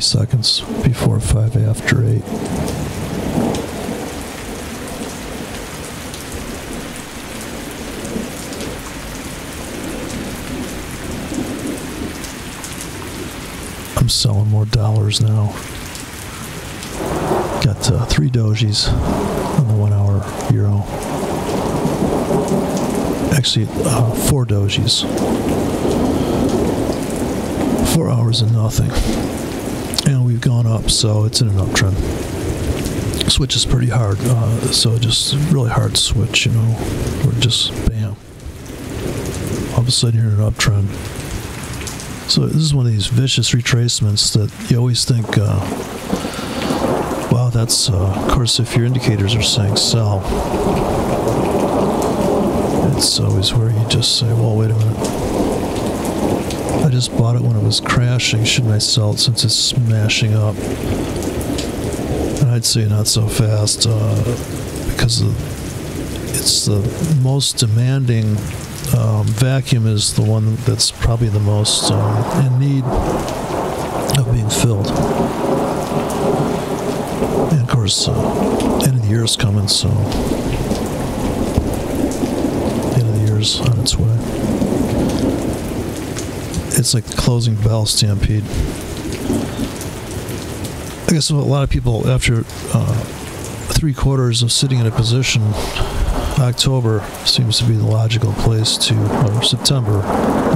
seconds before 5 after 8. I'm selling more dollars now. Got 3 dojis on the 1 hour euro. Actually, 4 dojis. 4 hours of nothing. And we've gone up, so it's in an uptrend. Switch is pretty hard, so just really hard switch, We're just bam. All of a sudden you're in an uptrend. So this is one of these vicious retracements that you always think, wow, that's, of course, if your indicators are saying sell, it's always where you just say, well, wait a minute. I just bought it when it was crashing. Shouldn't I sell it since it's smashing up? And I'd say not so fast, because it's the most demanding. Vacuum is the one that's probably the most in need of being filled. And of course, end of the year is coming, so end of the year's on its way. It's like the closing bell stampede. I guess a lot of people, after 3 quarters of sitting in a position, October seems to be the logical place to, or September.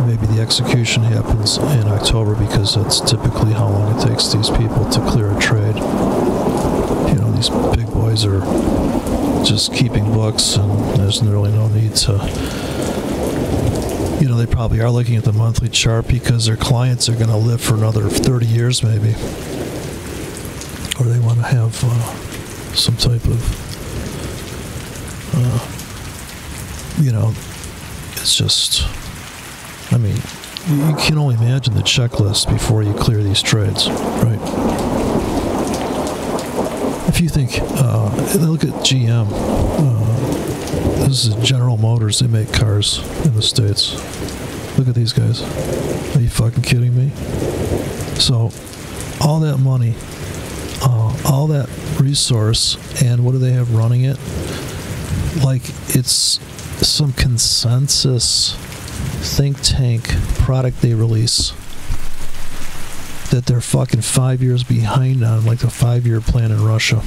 Maybe the execution happens in October because that's typically how long it takes these people to clear a trade. These big boys are just keeping books, and there's really no need to. They probably are looking at the monthly chart because their clients are going to live for another 30 years maybe. Or they want to have some type of it's just, you can only imagine the checklist before you clear these trades, right? If you think, look at GM, this is General Motors, they make cars in the States. Look at these guys. Are you fucking kidding me? So, all that money, all that resource, and what do they have running it? Like it's some consensus think tank product they release that they're fucking 5 years behind on, like the 5-year plan in Russia.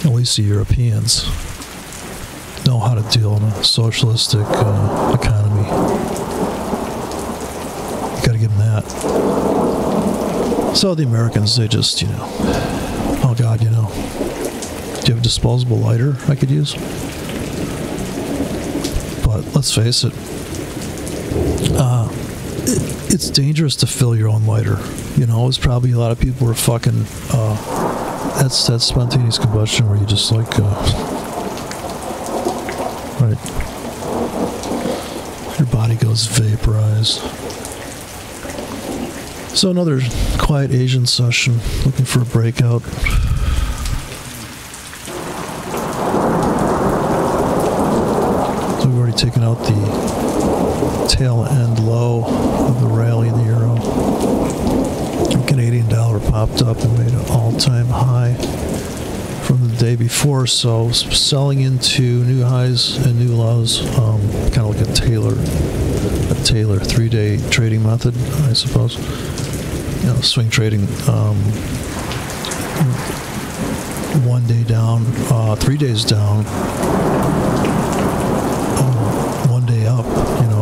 At least the Europeans know how to deal in a socialistic economy. You gotta give them that. So the Americans, they just, oh God, do you have a disposable lighter I could use? But let's face it, it's dangerous to fill your own lighter. It's probably a lot of people were fucking, that's spontaneous combustion where you just like, right, your body goes vaporized. So another quiet Asian session, looking for a breakout. So we've already taken out the tail end low of the rally in the euro. The Canadian dollar popped up and made an all-time high from the day before, so selling into new highs and new lows, kind of like a Taylor 3-day trading method, I suppose. Swing trading, 1 day down, 3 days down, 1 day up.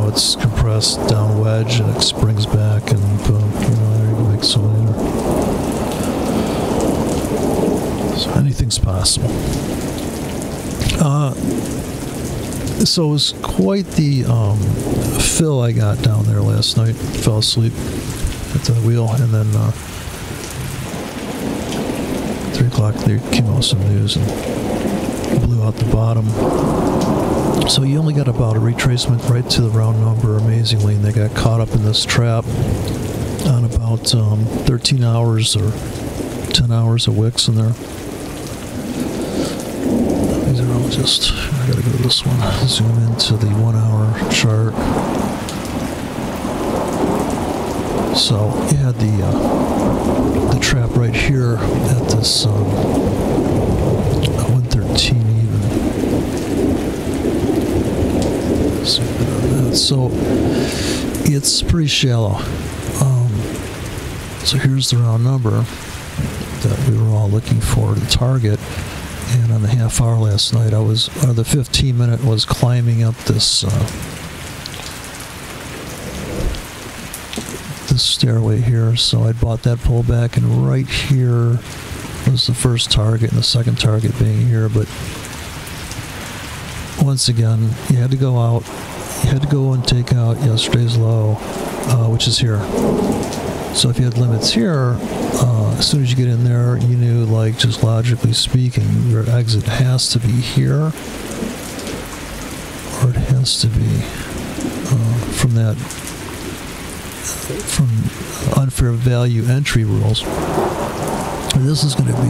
It's compressed down wedge and it springs back, and boom, there you make so many. So anything's possible. So it was quite the fill I got down there last night. Fell asleep at the wheel, and then 3 o'clock there came out some news and blew out the bottom. So you only got about a retracement right to the round number, amazingly, and they got caught up in this trap on about 13 hours or 10 hours of wicks in there. These are all just, I gotta go to this one, zoom into the 1 hour chart. So you had the trap right here at this 113 even. So it's pretty shallow. So here's the round number that we were all looking for to target. And on the half hour last night, the 15 minute was climbing up this this stairway here. So I bought that pullback, and right here was the first target, and the second target being here. But once again, you had to go out. You had to go and take out yesterday's low, which is here. So if you had limits here, as soon as you get in there, you knew, like, just logically speaking, your exit has to be here, or it has to be from unfair value entry rules. And this is going to be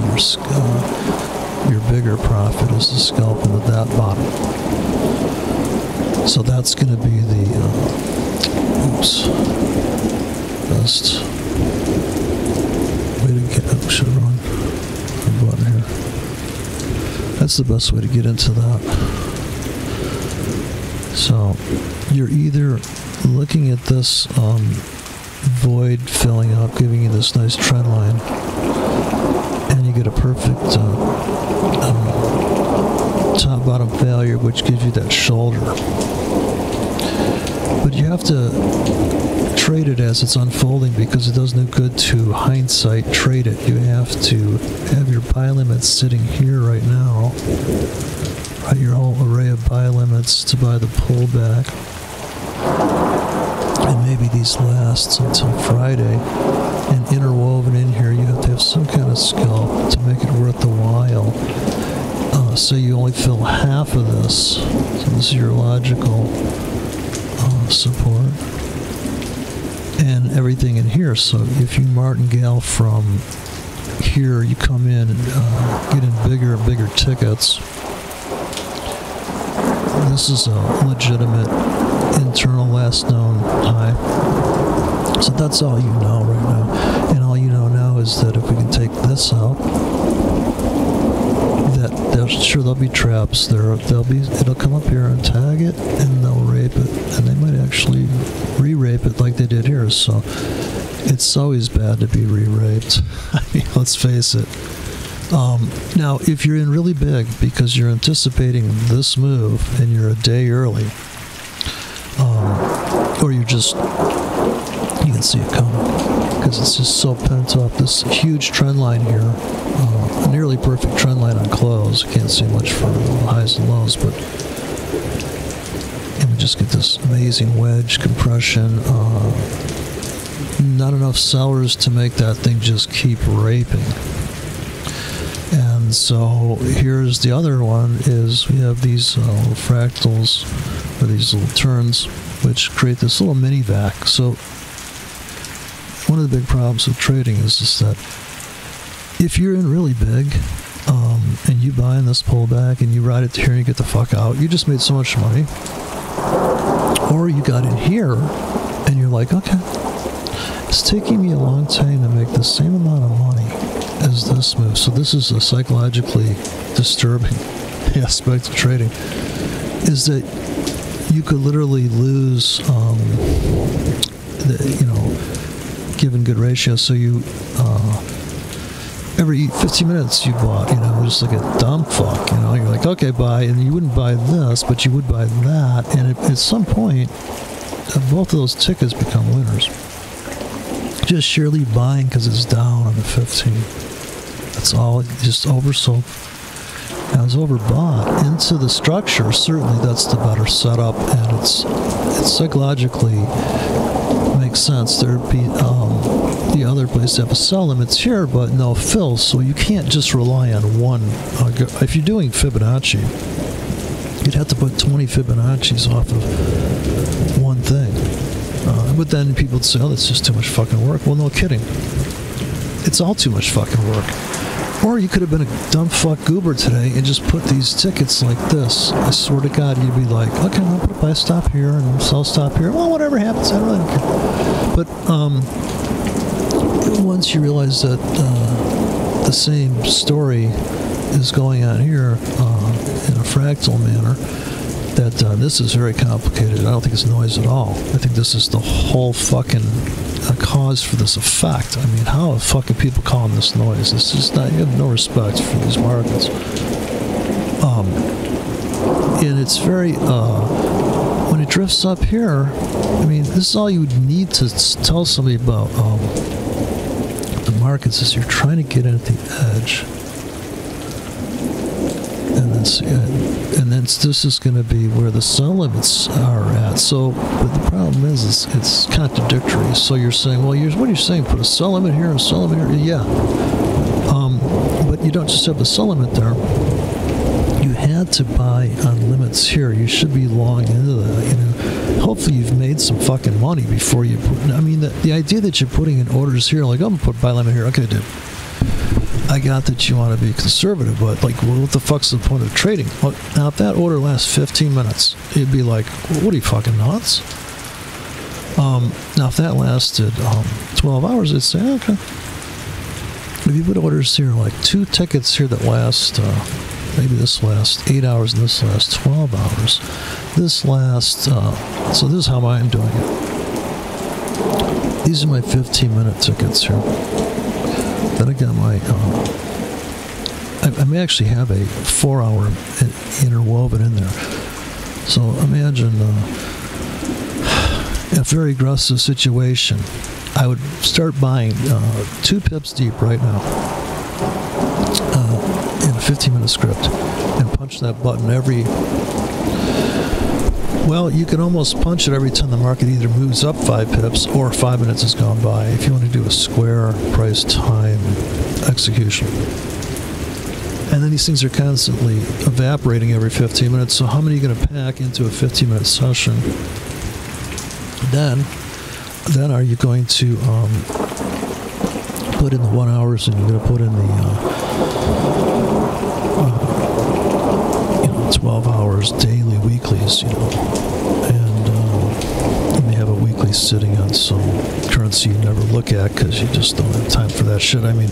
your bigger profit, is the scalp into that bottom. So that's going to be the best way to get. Should have run a button here. That's the best way to get into that. So you're either looking at this void filling up, giving you this nice trend line, and you get a perfect top-bottom failure, which gives you that shoulder. But you have to trade it as it's unfolding, because it does no good to hindsight trade it. You have to have your buy limits sitting here right now, right? Your whole array of buy limits to buy the pullback, and maybe these last until Friday. And interwoven in here, you have to have some kind of scalp to make it worth the while. So you only fill half of this. So this is your logical support, and everything in here. So if you martingale from here, you come in and get in bigger and bigger tickets. This is a legitimate internal last known high. So that's all you know right now. And all you know now is that if we can take this out, there'll be traps. It'll come up here and tag it, and they'll rape it, and they might actually re-rape it like they did here. So it's always bad to be re-raped. I mean, let's face it. Now, if you're in really big because you're anticipating this move and you're a day early, or you can see it coming because it's just so pent up. This huge trend line here, a nearly perfect trend line on close. You can't see much for highs and lows, but and we just get this amazing wedge compression. Not enough sellers to make that thing just keep raping. And so here's the other one, is we have these little fractals, or these little turns, which create this little mini vac. So one of the big problems with trading is that if you're in really big, and you buy in this pullback and you ride it to here and you get the fuck out, you just made so much money. Or you got in here and you're like, okay, it's taking me a long time to make the same amount of money as this move. So this is a psychologically disturbing aspect of trading, is that you could literally lose, given good ratio. So you, every 15 minutes you bought, just like a dumb fuck, you're like, okay, buy, and you wouldn't buy this, but you would buy that, and at some point, both of those tickets become winners. Just sheerly buying because it's down on the 15. That's all, just oversold. Now it's overbought into the structure. Certainly that's the better setup, and it's psychologically makes sense. There'd be the other place to have a sell limits here, but no fill, so you can't just rely on one. If you're doing Fibonacci, you'd have to put 20 Fibonacci's off of one thing. But then people would say, oh, that's just too much fucking work. Well, no kidding. It's all too much fucking work. Or you could have been a dumb fuck goober today and just put these tickets like this. I swear to God, you'd be like, okay, I'll put a buy stop here and sell stop here. Well, whatever happens, I really don't care. But once you realize that the same story is going on here in a fractal manner, that this is very complicated. I don't think it's noise at all. I think this is the whole fucking cause for this effect. I mean, how are fucking people calling this noise? This is not, you have no respect for these markets. And it's very, when it drifts up here, I mean, this is all you would need to tell somebody about the markets is you're trying to get in at the edge. And then this is going to be where the sell limits are at. So, but the problem is it's contradictory. So you're saying, well, what are you saying? Put a sell limit here and a sell limit here? Yeah. But you don't just have the sell limit there. You had to buy on limits here. You should be long into that. You know, hopefully you've made some fucking money before you put. I mean, the idea that you're putting in orders here, like, I'm gonna put buy limit here. Okay, dude. I got that you want to be conservative, but like, well, what the fuck's the point of trading? Well, now, if that order lasts 15 minutes, it'd be like, what are you, fucking nuts? Now, if that lasted 12 hours, it'd say, okay. If you put orders here, like 2 tickets here that last, maybe this lasts 8 hours and this lasts 12 hours. This lasts, so this is how I'm doing it. These are my 15-minute tickets here. Then I got my, I may actually have a 4-hour interwoven in there. So imagine a very aggressive situation. I would start buying 2 pips deep right now in a 15-minute script and punch that button every... Well, you can almost punch it every time the market either moves up 5 pips or 5 minutes has gone by, if you want to do a square price time execution. And then these things are constantly evaporating every 15 minutes, so how many are you going to pack into a 15-minute session? Then are you going to put in the 1 hours, and you're going to put in the 12 hours daily, weeklies, you know, and you may have a weekly sitting on some currency you never look at because you just don't have time for that shit. I mean,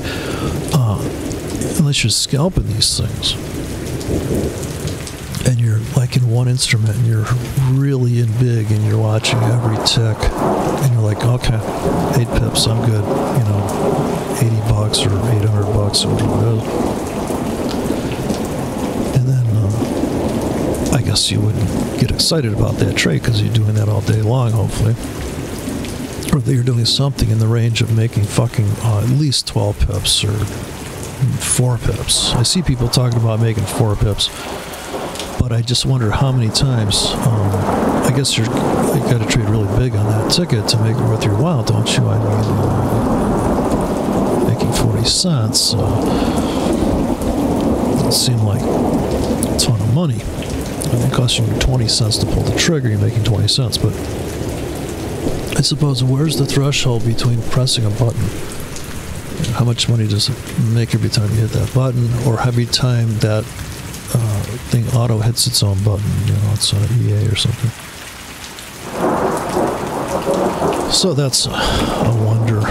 unless you're scalping these things and you're like in one instrument and you're really in big and you're watching every tick and you're like, okay, 8 pips, I'm good, you know, $80 or $800 or whatever it is. I guess you wouldn't get excited about that trade because you're doing that all day long, hopefully. Or that you're doing something in the range of making fucking at least 12 pips or 4 pips. I see people talking about making 4 pips, but I just wonder how many times. I guess you got to trade really big on that ticket to make it worth your while, don't you? I mean, making 40 cents doesn't seem like a ton of money. It costs you 20 cents to pull the trigger, you're making 20 cents. But I suppose, where's the threshold between pressing a button? How much money does it make every time you hit that button, or every time that thing auto hits its own button? You know, it's on EA or something. So that's a wonder.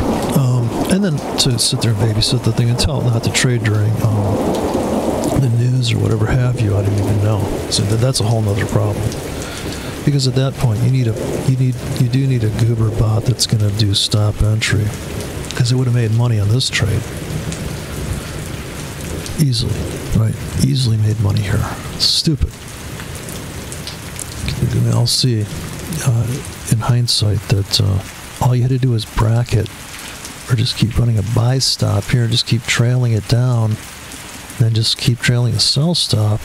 And then to sit there and babysit the thing and tell it not to trade during the news or whatever have you, I didn't even know. So that's a whole nother problem. Because at that point, you do need a goober bot that's going to do stop entry, because it would have made money on this trade easily, right? Easily made money here. It's stupid. You can all see in hindsight that all you had to do was bracket, or just keep running a buy stop here, just keep trailing it down. Then just keep trailing a sell stop,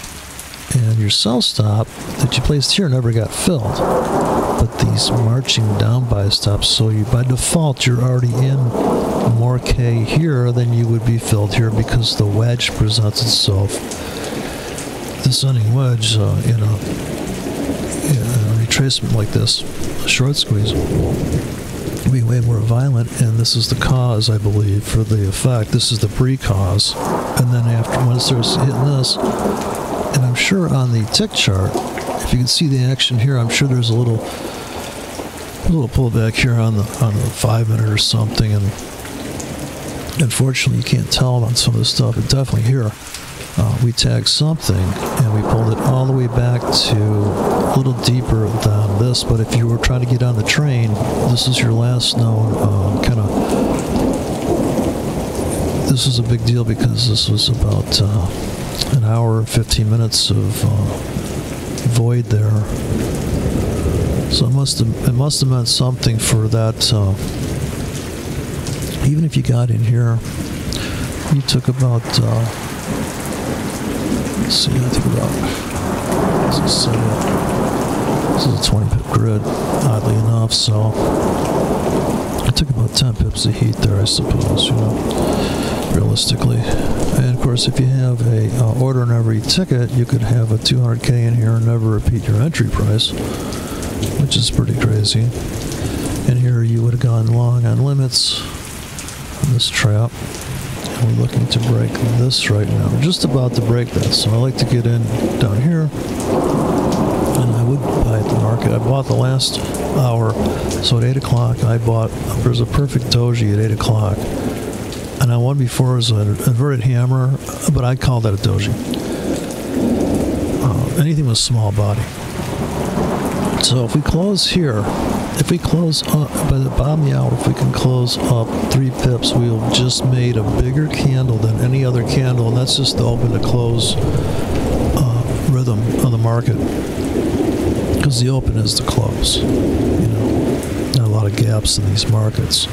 and your sell stop that you placed here never got filled. But these marching down buy stops, so you by default you're already in more K here than you would be filled here, because the wedge presents itself, descending wedge in a retracement like this, a short squeeze, will be way more violent, and this is the cause, I believe, for the effect. This is the pre-cause. And then after, when it starts hitting this, and I'm sure on the tick chart, if you can see the action here, I'm sure there's a little pullback here on the 5 minute or something, and Unfortunately, you can't tell on some of this stuff, but definitely here, we tagged something and we pulled it all the way back to a little deeper than this. But if you were trying to get on the train, this is your last known this is a big deal because this was about an hour, 15 minutes of void there. So it must have meant something for that. Even if you got in here, you took about, let's see, I think about, this is a 20 pip grid, oddly enough, so it took about 10 pips of heat there, I suppose, you know, realistically. And of course, if you have a order on every ticket, you could have a 200K in here and never repeat your entry price, which is pretty crazy. And here you would have gone long on limits on this trap. And we're looking to break this right now. We're just about to break that, so I like to get in down here. And I would buy at the market. I bought the last hour, so at 8 o'clock I bought, there's a perfect doji at 8 o'clock. And I won before as an inverted hammer, but I call that a doji. Anything with small body. So if we close here, if we close up by the bottom of the hour, if we can close up 3 pips, we'll just made a bigger candle than any other candle, and that's just the open to close rhythm of the market. Because the open is the close. You know, not a lot of gaps in these markets.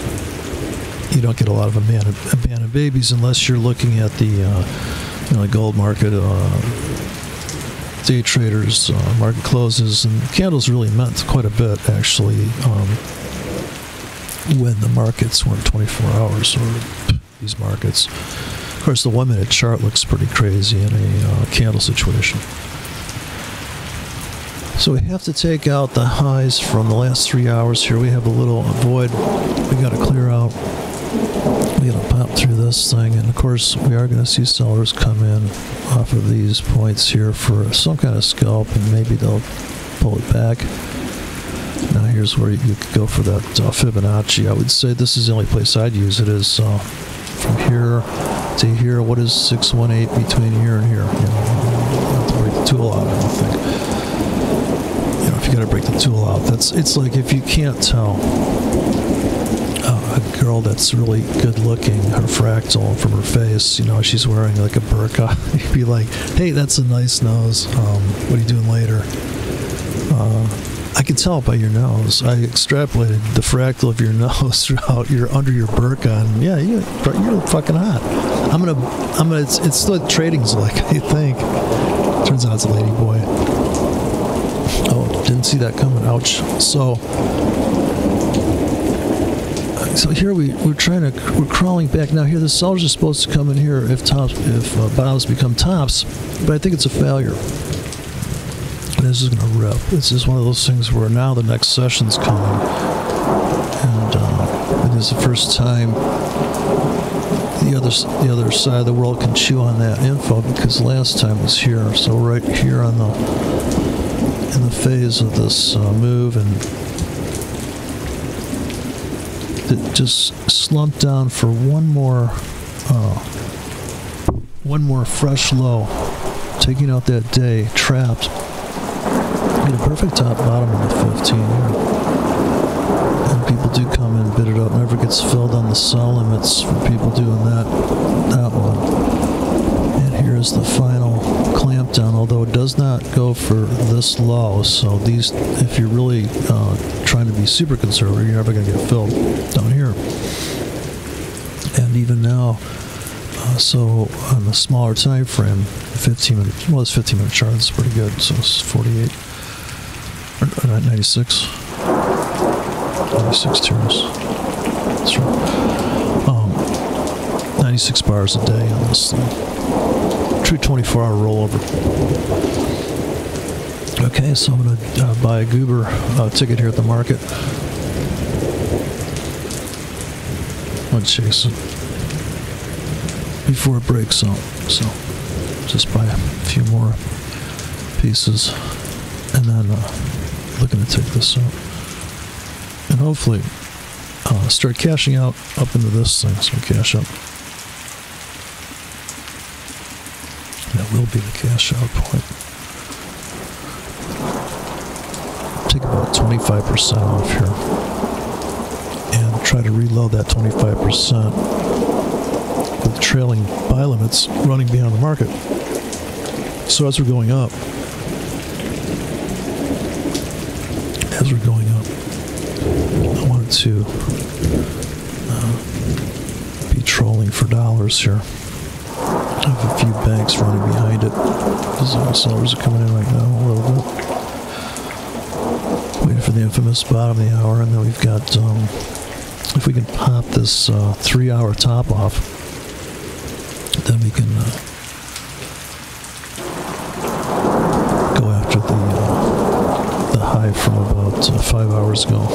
You don't get a lot of abandoned babies unless you're looking at the you know, gold market. Day traders, market closes, and candles really meant quite a bit actually when the markets weren't 24 hours or these markets. Of course, the 1 minute chart looks pretty crazy in a candle situation. So we have to take out the highs from the last 3 hours here. We have a little void we got to clear out. We got to pop through this thing, and of course we are going to see sellers come in off of these points here for some kind of scalp, and maybe they'll pull it back. Now here's where you could go for that Fibonacci. I would say this is the only place I'd use it, is from here to here. What is 618 between here and here? You know, you have to break the tool out, I don't think. You know, if you got to break the tool out, it's like if you can't tell a girl that's really good looking, her fractal from her face, you know, she's wearing like a burqa, you'd be like, hey, that's a nice nose, what are you doing later? I can tell by your nose. I extrapolated the fractal of your nose throughout under your burqa, and yeah, you're fucking hot. It's what trading's like, I think. Turns out it's a lady boy. Oh, didn't see that coming, ouch. So here we're crawling back. Now here the sellers are supposed to come in here if bottoms become tops, but I think it's a failure. This is going to rip. This is one of those things where now the next session's coming, and it is the first time the other side of the world can chew on that info, because last time was here. So right here in the phase of this move, and it just slumped down for one more fresh low, taking out that day, trapped. Get a perfect top bottom in the 15 here. And people do come in, bid it up, never gets filled on the sell limits for people doing that one. And here's the final clamp down, although it does not go for this low. So these, if you're really trying to be super conservative, you're never going to get filled down here. And even now, so on the smaller time frame, 15 minute, well, this 15 minute chart is pretty good. So it's 48 or 96 turns. That's right. 96 bars a day on this thing. True 24-hour rollover. Okay, so I'm going to buy a goober ticket here at the market. I'll chase it before it breaks out. So just buy a few more pieces, and then looking to take this out, and hopefully start cashing out up into this thing. So cash up. will be the cash out point. Take about 25% off here and try to reload that 25% with trailing buy limits running beyond the market. So as we're going up, I wanted to be trolling for dollars here. I have a few banks running behind it. Sellers are coming in right now a little bit. Waiting for the infamous bottom of the hour, and then we've got, if we can pop this 3-hour top off, then we can go after the high from about 5 hours ago.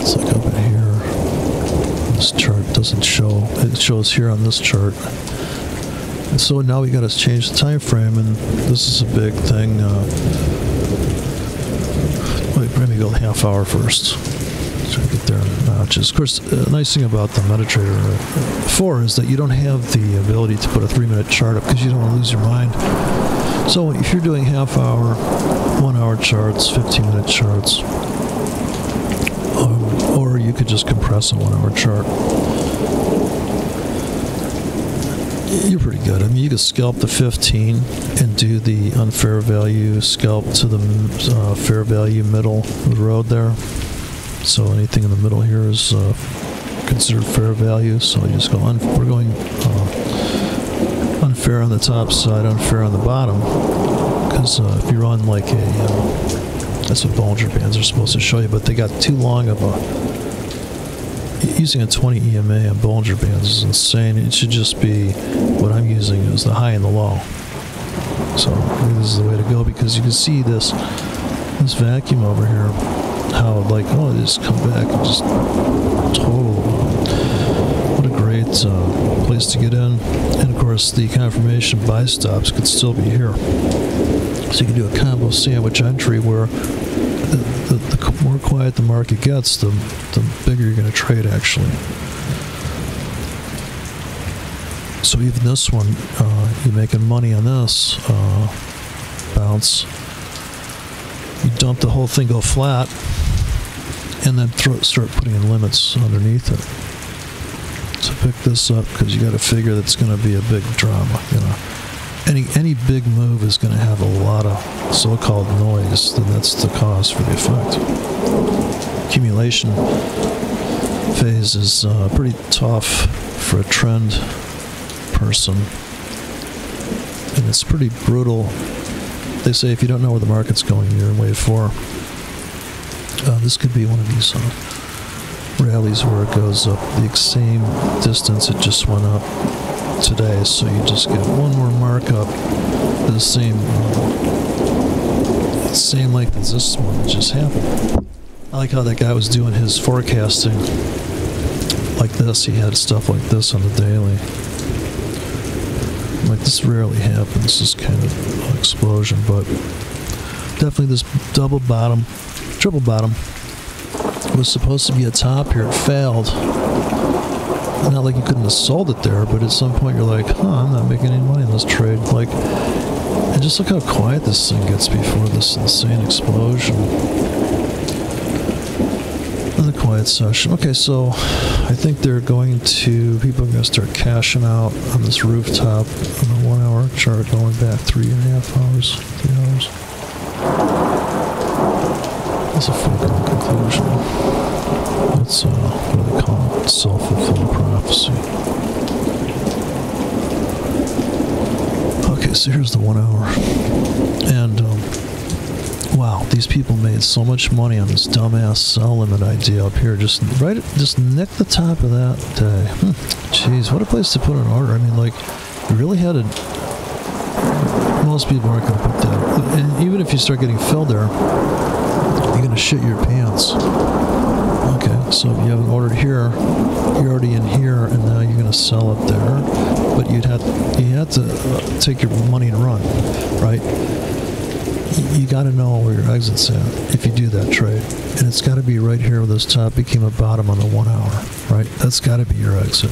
It's like up in here. This chart doesn't show. It shows here on this chart. And so now we got to change the time frame, and this is a big thing. Let me go the half hour first. Try to get there in notches. Of course, the nice thing about the MetaTrader 4 is that you don't have the ability to put a 3-minute chart up because you don't want to lose your mind. So if you're doing half hour, 1 hour charts, 15-minute charts, or you could just compress a 1 hour chart, you're pretty good. I mean, you could scalp the 15 and do the unfair value scalp to the fair value middle of the road there. So anything in the middle here is considered fair value. So you just go, we're going unfair on the top side, unfair on the bottom. Because if you run like that's what Bollinger Bands are supposed to show you, but they got too long of a, using a 20 EMA on Bollinger Bands is insane. It should just be, what I'm using is the high and the low. So I think this is the way to go, because you can see this vacuum over here, how like, oh, it just come back and just total, what a great place to get in. And of course the confirmation buy stops could still be here. So you can do a combo sandwich entry where the more quiet the market gets, the bigger you're going to trade actually. So even this one, you're making money on this bounce. You dump the whole thing, go flat, and then start putting in limits underneath it. So pick this up because you got to figure that's going to be a big drama. You know, any big move is going to have a lot of so-called noise. Then that's the cause for the effect. Accumulation phase is pretty tough for a trend person, and it's pretty brutal. They say if you don't know where the market's going, you're in wave 4. This could be one of these rallies where it goes up the same distance it just went up today. So you just get one more markup, the same length as this one that just happened. I like how that guy was doing his forecasting like this. He had stuff like this on the daily. Like, this rarely happens, this kind of explosion, but definitely this double bottom, triple bottom was supposed to be a top here. It failed. Not like you couldn't have sold it there, but at some point you're like, I'm not making any money in this trade. Like, and just look how quiet this thing gets before this insane explosion. Another quiet session. Okay, so I think they're going to, people are going to start cashing out on this rooftop on the 1 hour chart going back 3.5 hours, 3 hours. That's a foregone conclusion. That's, what do they call it? Self-fulfilling prophecy. Okay, so here's the 1 hour. And, wow, these people made so much money on this dumbass sell limit idea up here. Just nick the top of that day. Jeez, what a place to put an order. I mean, like, you really had to. Most people aren't going to put that. And even if you start getting filled there, you're going to shit your pants. Okay, so if you have an order here, you're already in here, and now you're going to sell it there. But you had to take your money and run, right? You got to know where your exit's at if you do that trade. And it's got to be right here where this top became a bottom on the 1 hour, right? That's got to be your exit.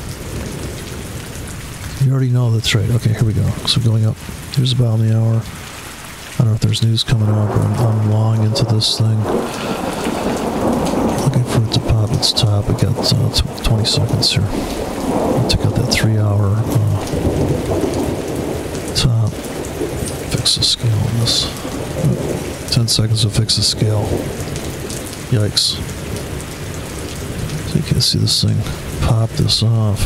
You already know the trade. Okay, here we go. So going up. Here's about the hour. I don't know if there's news coming up, but I'm long into this thing. Looking for it to pop its top. I got 20 seconds here. I took out that 3 hour top. Fix the scale on this. 10 seconds to fix the scale. Yikes. So you can see this thing pop this off.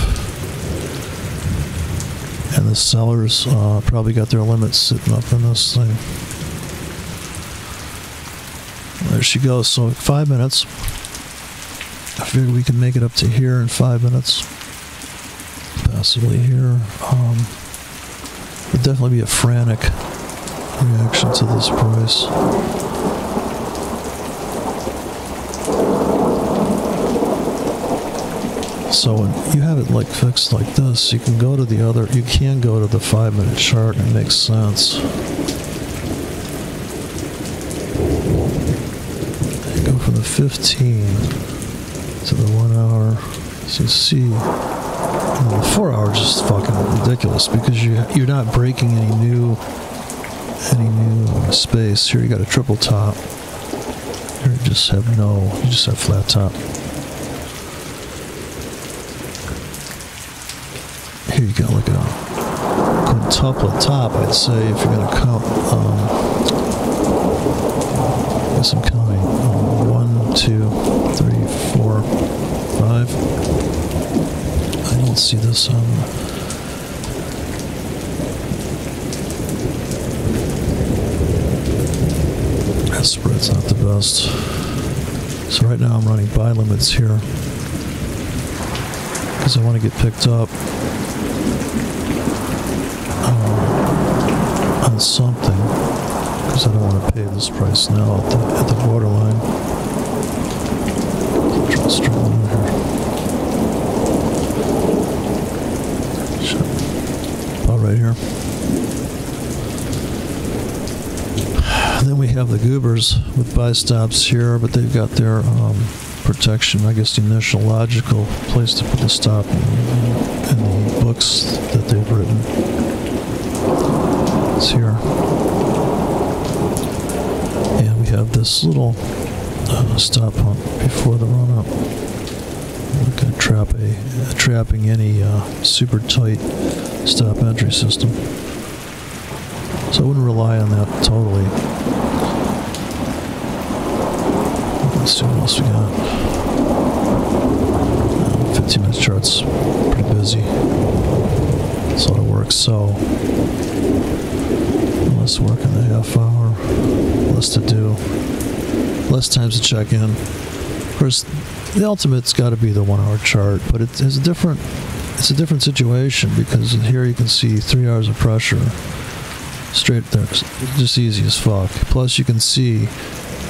And the sellers probably got their limits sitting up in this thing. There she goes. So 5 minutes. I figured we can make it up to here in 5 minutes. Possibly here. Would definitely be a frantic reaction to this price. So when you have it like fixed like this, you can go to the other, you can go to the 5 minute chart and it makes sense. You go from the 15 to the 1 hour. So you see, the 4 hours is fucking ridiculous because you're not breaking any new space. Here you got a triple top. Here you just have flat top. Here you go, look at a quintuplet top, I'd say, if you're going to count. I guess I'm counting 1, 2, 3, 4, 5. I don't see this that spread's not the best. So right now I'm running buy limits here because I want to get picked up on something, because I don't want to pay this price now at the borderline. Draw a straight line here. Sure. About right here. Then we have the goobers with buy stops here, but they've got their protection. I guess the initial logical place to put the stop in the books that they've written. It's here. And we have this little stop pump before the run up. We're going to trapping any super tight stop entry system. So I wouldn't rely on that totally. Let's see what else we got. 15-minute chart's pretty busy. That's a lot of work. So less work in the half hour, less to do, less times to check in. Of course, the ultimate's got to be the 1 hour chart, but it's a different situation because here you can see 3 hours of pressure straight there, just easy as fuck. Plus you can see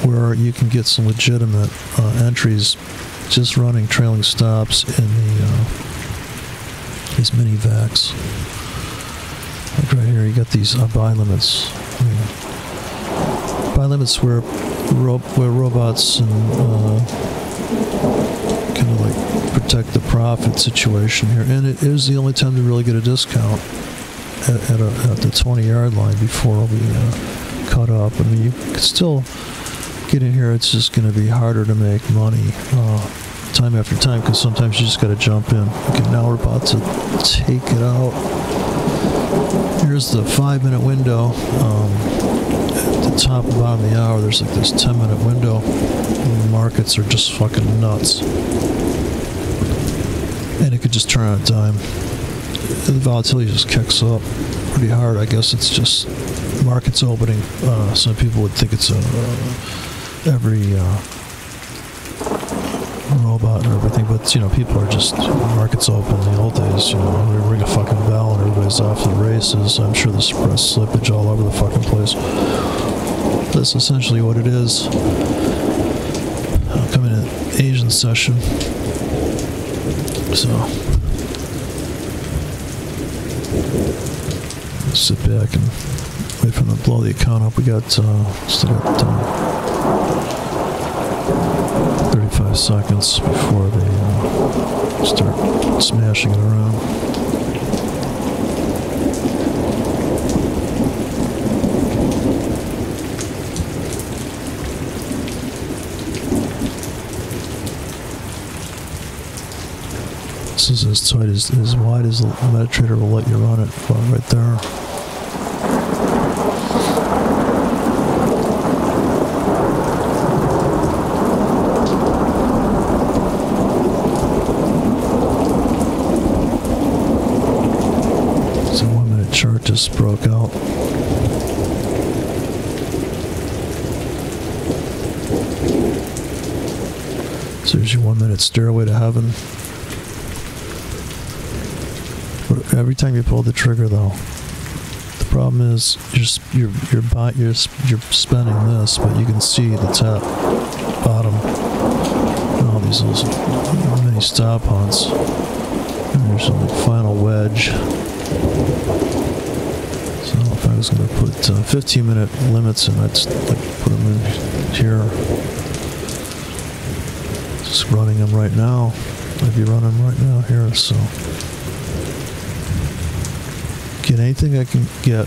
where you can get some legitimate entries just running trailing stops in these mini VACs. Like right here, you got these buy limits. Buy limits where robots and kind of like protect the profit situation here, and it is the only time to really get a discount at the 20-yard line before it'll be cut up. I mean, you can still get in here. It's just going to be harder to make money time after time because sometimes you just got to jump in. Okay, now we're about to take it out. Here's the 5-minute window. At the top and bottom of the hour, there's like this 10-minute window. And the markets are just fucking nuts. And it could just turn on a dime. The volatility just kicks up pretty hard. I guess it's just markets opening. Some people would think it's every robot and everything, but people are just markets open. In the old days, they ring a fucking bell and everybody's off to the races. I'm sure there's press slippage all over the fucking place. That's essentially what it is. Coming in Asian session. So sit back and wait for them to blow the account up. We got still got 35 seconds before they start smashing it around. This is as tight as wide as the MetaTrader will let you run it, about right there. So 1 minute chart just broke out. So there's your 1 minute stairway to heaven. But every time you pull the trigger, though, the problem is you're spending this, but you can see the top, bottom, and all these little mini stop hunts. And there's the final wedge. So if I was going to put 15-minute limits in, I'd like put them in here. Just running them right now. I'd be running them right now here. So get anything I can get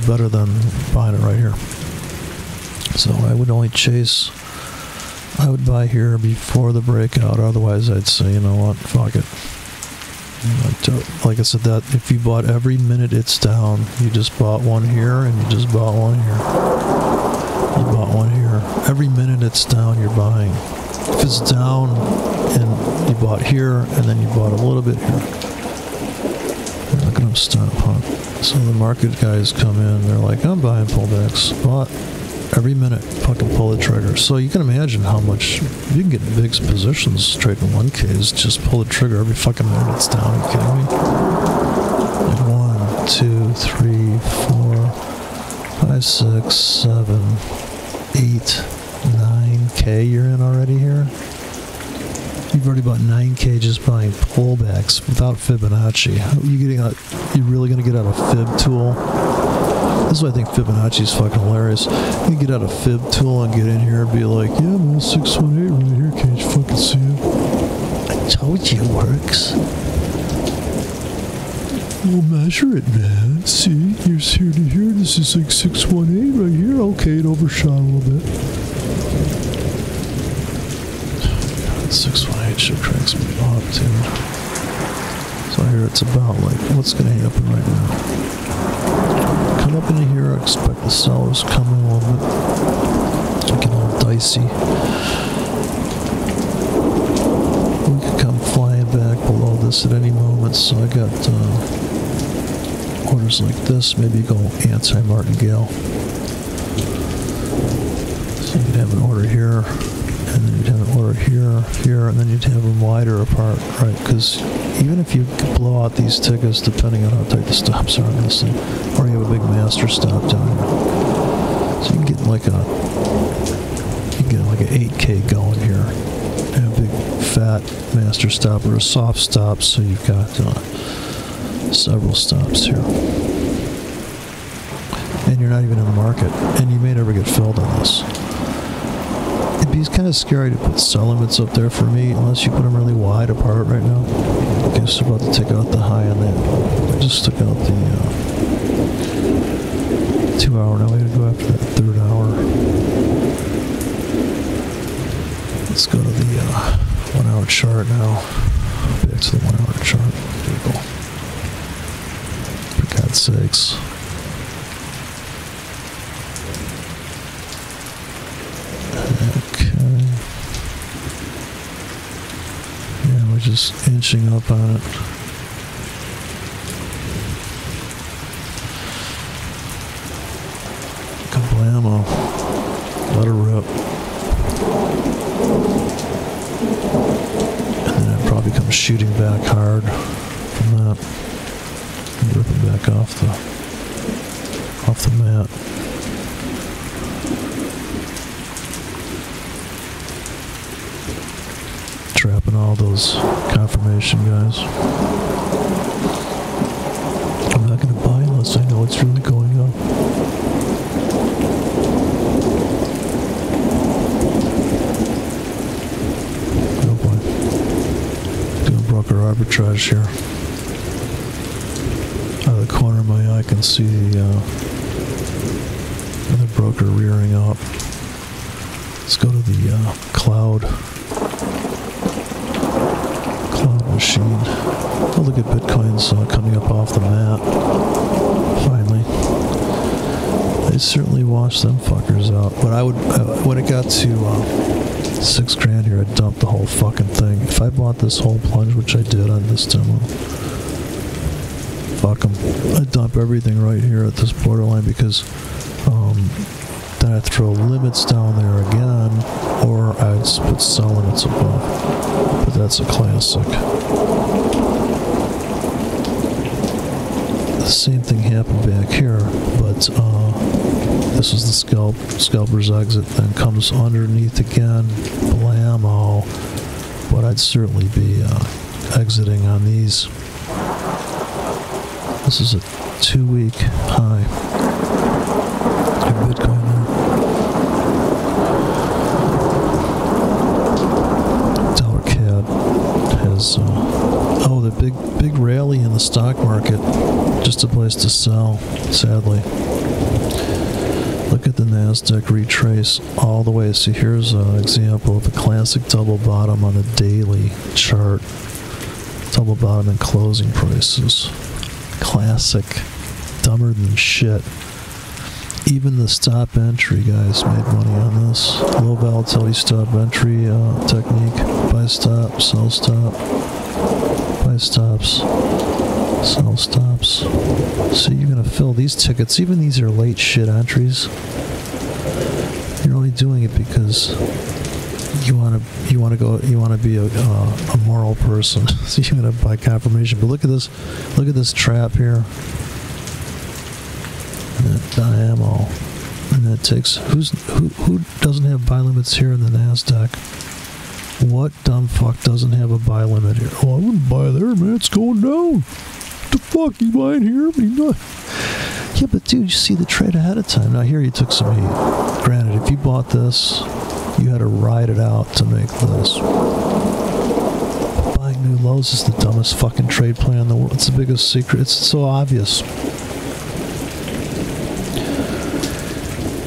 better than buying it right here. So I would only chase. I would buy here before the breakout. Otherwise, I'd say, you know what, fuck it. Like I said, that if you bought every minute it's down, you just bought one here and you just bought one here. You bought one here. Every minute it's down, you're buying. If it's down and you bought here and then you bought a little bit here, look at them stop hunt. So the market guys come in, they're like, I'm buying pullbacks. But every minute, fucking pull the trigger. So you can imagine how much you can get in big positions trading 1Ks. Just pull the trigger every fucking minute it's down. Are you kidding me? Like 1, 2, 3, 4, 5, 6, 7, 8, 9K you're in already here. You've already bought 9K just buying pullbacks without Fibonacci. You really going to get out a fib tool? This is why I think Fibonacci is fucking hilarious. You can get out a fib tool and get in here and be like, yeah, man, 618 right here, can't you fucking see it? I told you it works. We'll measure it, man. See, here's here to here. This is like 618 right here. Okay, it overshot a little bit. 618 should cracks me up, too. So here it's about like, what's going to happen right now? Come up into here, I expect the sellers come in a little bit. Get a little dicey. We could come flying back below this at any moment, so I got orders like this, maybe go anti-martingale. So you'd have an order here, and then you'd have an order here, here, and then you'd have them wider apart, right? Because even if you blow out these tickets, depending on how tight the stops are in this thing, or you have a big master stop down here, so you can get like an 8K going here, and a big fat master stop or a soft stop, so you've got several stops here, and you're not even in the market, and you may never get filled on this. It'd be kind of scary to put sell limits up there for me, unless you put them really wide apart right now. Okay, just about to take out the high on that. I just took out the 2 hour. Now we gotta go after that 3rd hour. Let's go to the 1 hour chart now. Back to the 1 hour chart. There we go. For God's sakes. Just inching up on it. Kablamo. Let her rip. And then it probably comes shooting back hard from that. And ripping back off the mat. Trapping all those confirmation guys. I'm not going to buy unless I know it's really going up. Oh boy. Doing broker arbitrage here. Out of the corner of my eye I can see the broker rearing up. Let's go to the cloud machine. Oh, look at Bitcoin's coming up off the mat. Finally. They certainly washed them fuckers out. But I would, when it got to $6,000 here, I'd dump the whole fucking thing. If I bought this whole plunge, which I did on this demo, fuck them. I'd dump everything right here at this borderline because then I'd throw limits down there again, or I'd put sell limits above. But that's a classic. The same thing happened back here, but this was the scalper's exit, then comes underneath again, blammo. But I'd certainly be exiting on these. This is a 2-week high in Bitcoin there. Dollar CAD has the big rally in the stock market, just a place to sell, sadly. Look at the NASDAQ retrace all the way. See, here's an example of a classic double bottom on the daily chart. Double bottom and closing prices. Classic. Dumber than shit. Even the stop entry guys made money on this. Low volatility stop entry technique. Buy stop, sell stop. Buy stops, sell stops. So you're gonna fill these tickets. Even these are late shit entries. You're only doing it because you wanna be a moral person. So you're gonna buy confirmation. But look at this trap here. And that dynamo. And that takes who doesn't have buy limits here in the NASDAQ? What dumb fuck doesn't have a buy limit here? Oh, I wouldn't buy there, man. It's going down. What the fuck? You buying here? Yeah, but dude, you see the trade ahead of time. Now here you took some heat. Granted, if you bought this, you had to ride it out to make this. Buying new lows is the dumbest fucking trade plan in the world. It's the biggest secret. It's so obvious.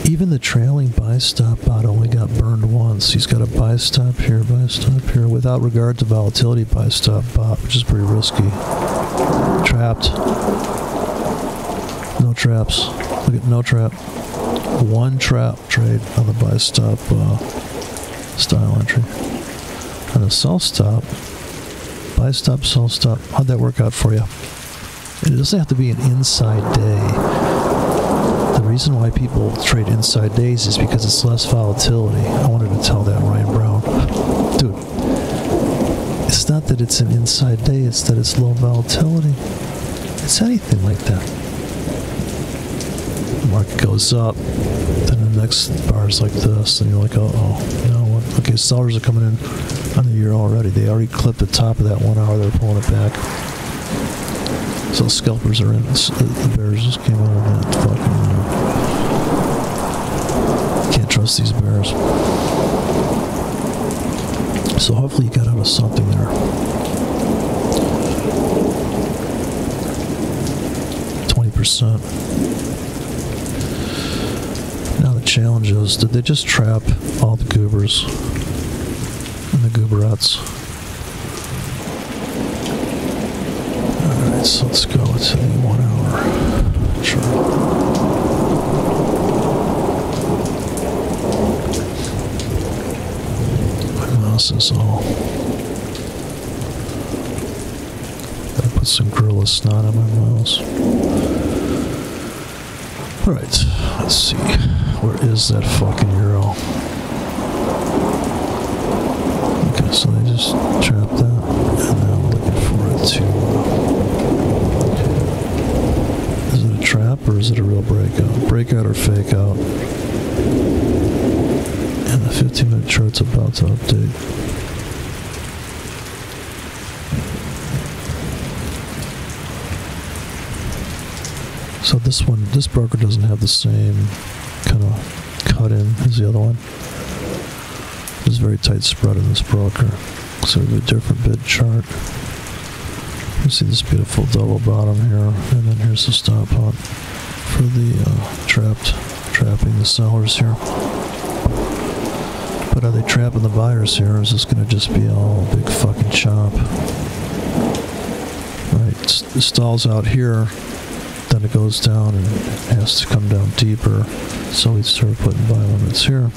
Even the trailing buy stop bot only got burned once. He's got a buy stop here, without regard to volatility buy stop bot, which is pretty risky. Trapped. No traps. Look at no trap. One trap trade on the buy stop style entry. On the sell stop, buy stop, sell stop. How'd that work out for you? And it doesn't have to be an inside day. The reason why people trade inside days is because it's less volatility. I wanted to tell that Ryan Brown. Dude, it's not that it's an inside day, it's that it's low volatility. It's anything like that. The market goes up, then the next bar is like this, and you're like, uh-oh. No, okay, sellers are coming in on the year already. They already clipped the top of that 1 hour, they're pulling it back. So scalpers are in. The bears just came out of that fucking. Can't trust these bears. So hopefully you got out of something there. 20%. Now the challenge is, did they just trap all the goobers and the gooberettes? Alright, so let's go to the 1 hour chart. This is all. Gotta put some Gorilla Snot on my mouse. Alright, let's see. Where is that fucking euro? Okay, so they just trapped that, and now I'm looking for it to. Is it a trap or is it a real breakout? Breakout or fake out? And the 15-minute chart's about to update. So this broker doesn't have the same kind of cut in as the other one. There's a very tight spread in this broker. So we have a different bid chart. You see this beautiful double bottom here, and then here's the stop hunt for the trapping the sellers here. But are they trapping the buyers here, or is this going to just be all a big fucking chop? stalls out here, then it goes down and has to come down deeper. So we started putting buy limits here.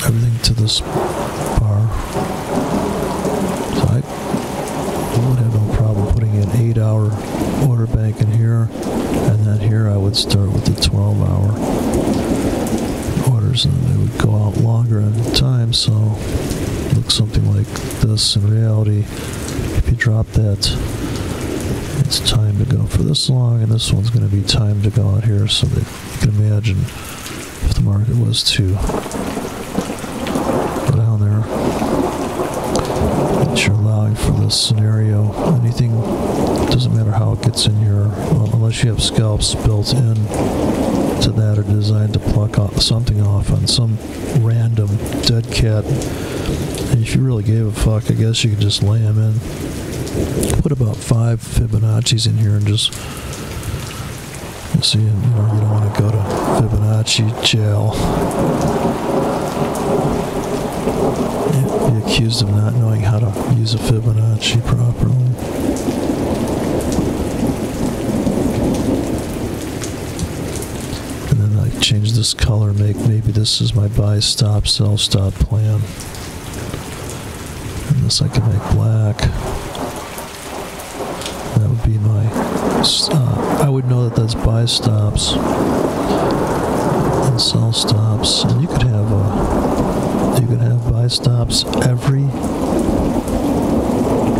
Everything to this bar. So I would have no problem putting an 8-hour order bank in here, and then here I would start with the 12-hour orders, and they would go out longer at a time. So it looks something like this. In reality, if you drop that, it's time to go for this long, and this one's going to be time to go out here. So that you can imagine if the market was to go down there, that you're allowing for this scenario. Anything, doesn't matter how it gets in here, well, unless you have scalps built in to that or designed to pluck something off on some random dead cat. And if you really gave a fuck, I guess you could just lay them in. Put about 5 Fibonacci's in here and just, you see, you don't want to go to Fibonacci jail. Be accused of not knowing how to use a Fibonacci properly. And then I change this color, maybe this is my buy stop, sell stop plan. And this I can make black. That would be my, I would know that that's buy stops and sell stops. And you could have buy stops every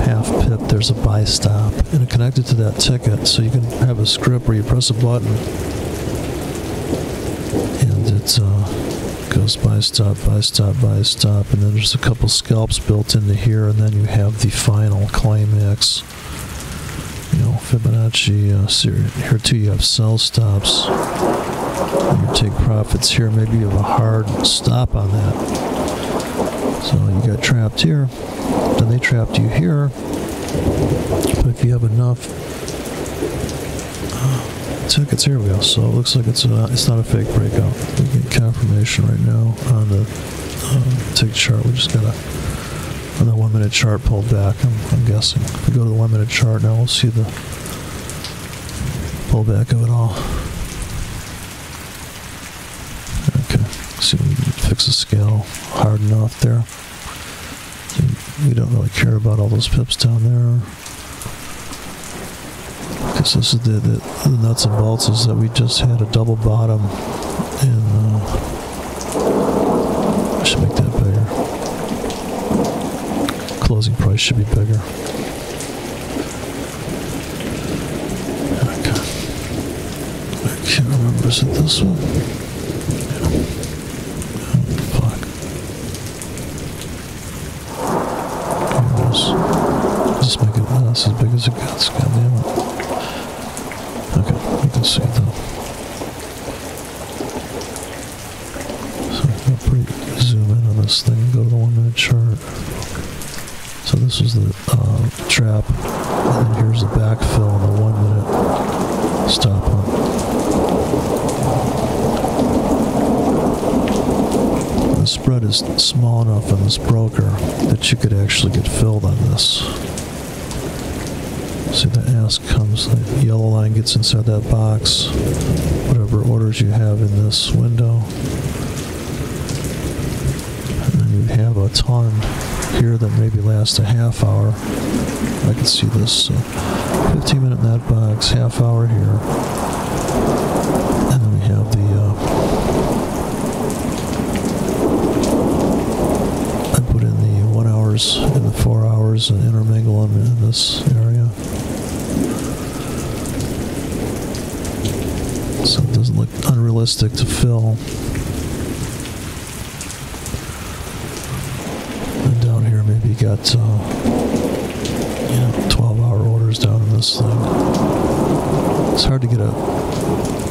half pip. There's a buy stop, and it connected to that ticket. So you can have a script where you press a button, and it goes buy stop, buy stop, buy stop, and then there's a couple scalps built into here, and then you have the final climax. Fibonacci here too. You have sell stops. And you take profits here. Maybe you have a hard stop on that. So you got trapped here. Then they trapped you here. But if you have enough tickets, here we go. So it looks like it's not a fake breakout. We get confirmation right now on the tick chart. We just got on the 1 minute chart pulled back. I'm guessing. If we go to the 1 minute chart now, we'll see the pullback of it all. Okay, see if we can fix the scale hard enough there. We don't really care about all those pips down there, because this is the nuts and bolts is that we just had a double bottom, and I should make that bigger. Closing price should be bigger. Okay. I can't remember, is it this one? Yeah. Oh, fuck. Here it is. Just make it as big as it gets, goddammit. Okay, you can see it though. So I'll zoom in on this thing and go to the 1 minute chart. So this is the trap, and then here's the backfill and the 1 minute stop hunt. The spread is small enough on this broker that you could actually get filled on this. See, the ask comes, the yellow line gets inside that box, whatever orders you have in this window. And then you have a ton here that maybe lasts a half hour. I can see this 15 minute in that box, half hour here, and then we have the I put in the 1 hours and the 4 hours and intermingle them in this area, so it doesn't look unrealistic to fill. Maybe you got 12-hour orders down in this thing. It's hard to get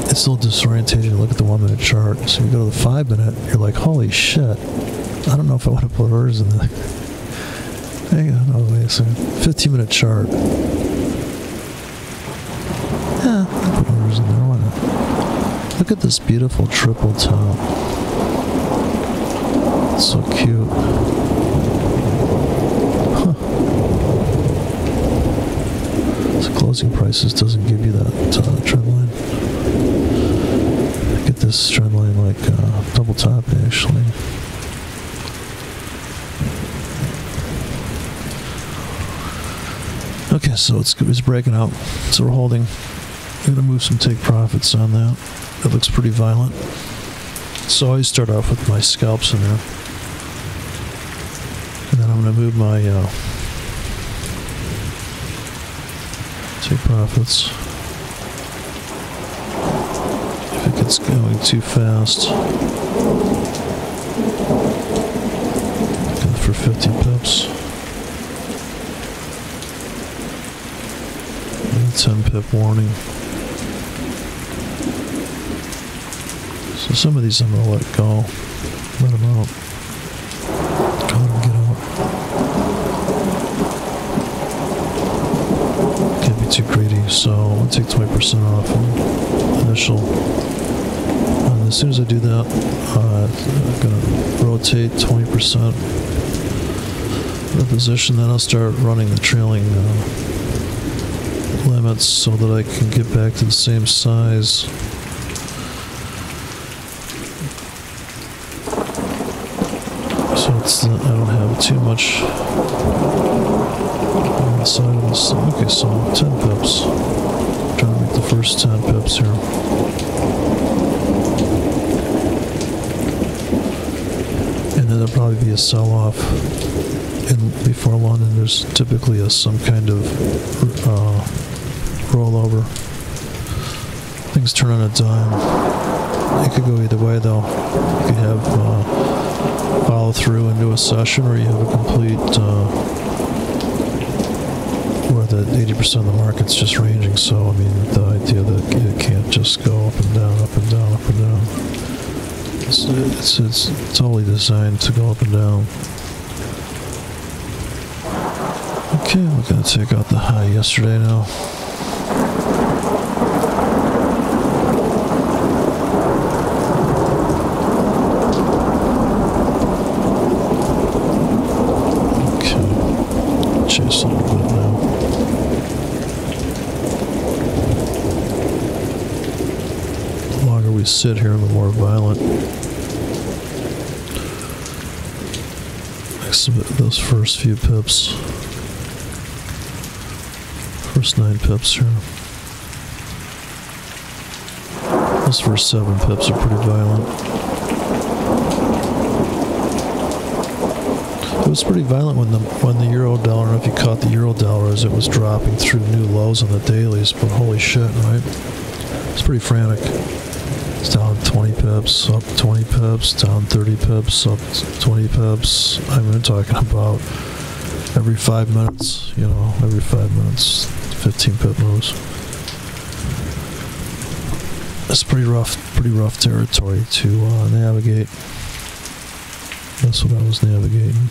it's a little disorientating to look at the 1 minute chart. So you go to the 5 minute, you're like, holy shit, I don't know if I want to put orders in there. Hang on, oh, wait a second. 15 minute chart. Yeah, I'll put orders in there, why not? Look at this beautiful triple top. It's so cute. closing prices doesn't give you that trend line. Get this trend line like double top actually. Okay, so it's breaking out. So we're holding. I'm gonna move some take profits on that. It looks pretty violent. So I always start off with my scalps in there. And then I'm gonna move my take profits. If it gets going too fast, go for 50 pips. And a 10 pip warning. So some of these I'm going to let go. Let them out. Let them get out. Can't be too greedy, so I'll take 20% off initial. And as soon as I do that, I'm going to rotate 20% the position. Then I'll start running the trailing limits so that I can get back to the same size. So it's I don't have too much on the side of this. Okay, so 10 pips. Trying to make the first 10 pips here. And then there'll probably be a sell-off before London. There's typically some kind of rollover. Things turn on a dime. It could go either way, though. You could have follow through into a session, or you have a complete where the 80% of the market's just ranging. So I mean, the idea that it can't just go up and down, up and down, up and down. It's totally designed to go up and down. Okay, we're gonna take out the high yesterday now. Chase a little bit now. The longer we sit here, the more violent. Exhibit those first few pips. First 9 pips here. Those first 7 pips are pretty violent. It was pretty violent when the euro dollar, I don't know if you caught the euro dollar as it was dropping through new lows on the dailies, but holy shit, right? It's pretty frantic. It's down 20 pips, up 20 pips, down 30 pips, up 20 pips. I mean, I'm talking about every 5 minutes, every 5 minutes, 15 pip moves. It's pretty rough territory to navigate. That's what I was navigating.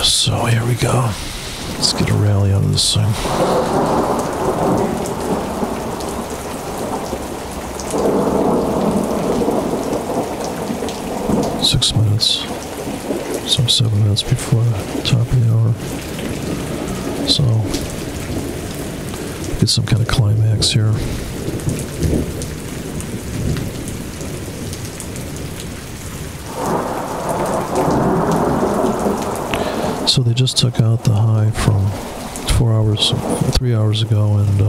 So here we go. Let's get a rally out of this thing. Six minutes. So 7 minutes before the top of the hour. So get some kind of climax here. So they just took out the high from 3 hours ago, and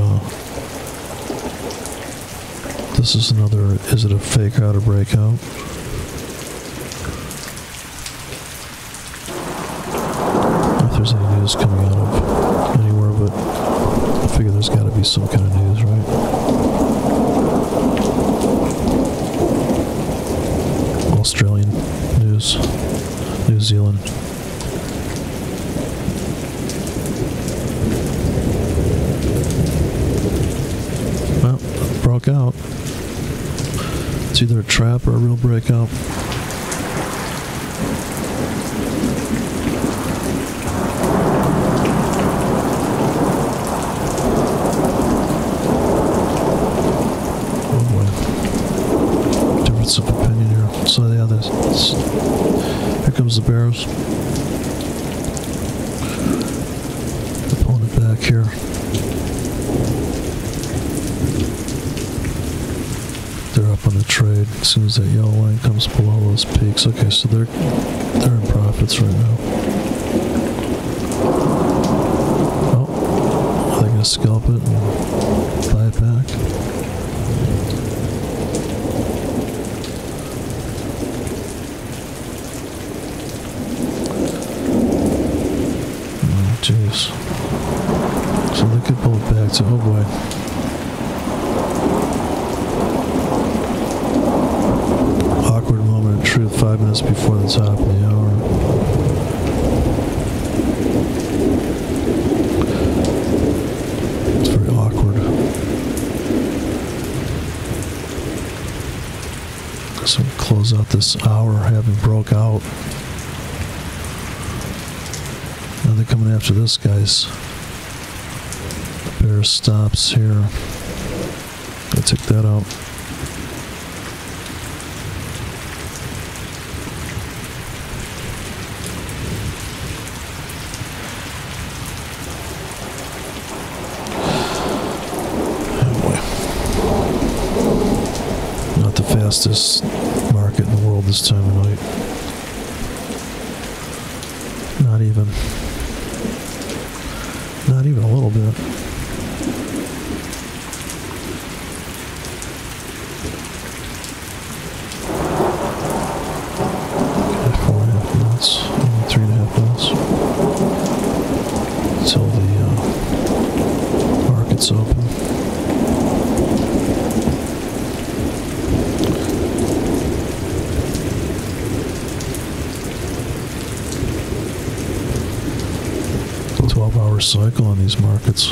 this is another, is it a fake out or breakout? If there's any news coming out of anywhere, but I figure there's got to be some kind of news, right? Australian news, New Zealand. Well, broke out. It's either a trap or a real breakout. Oh boy. Difference of opinion here. So yeah, here comes the bears. here. They're up on the trade as soon as that yellow line comes below those peaks. Okay, so they're in profits right now. Oh, are they going to scalp it and buy it back? Oh, jeez. So they could pull it back to, oh boy. Awkward moment of truth 5 minutes before the top of the hour. It's very awkward. So we close out this hour having broke out. Now they're coming after this, guys. Bear stops here. I took that out. Fastest market in the world this time of night. Not even a little bit. Okay, 4.5 minutes, 3.5 minutes until the market's open. Cycle on these markets.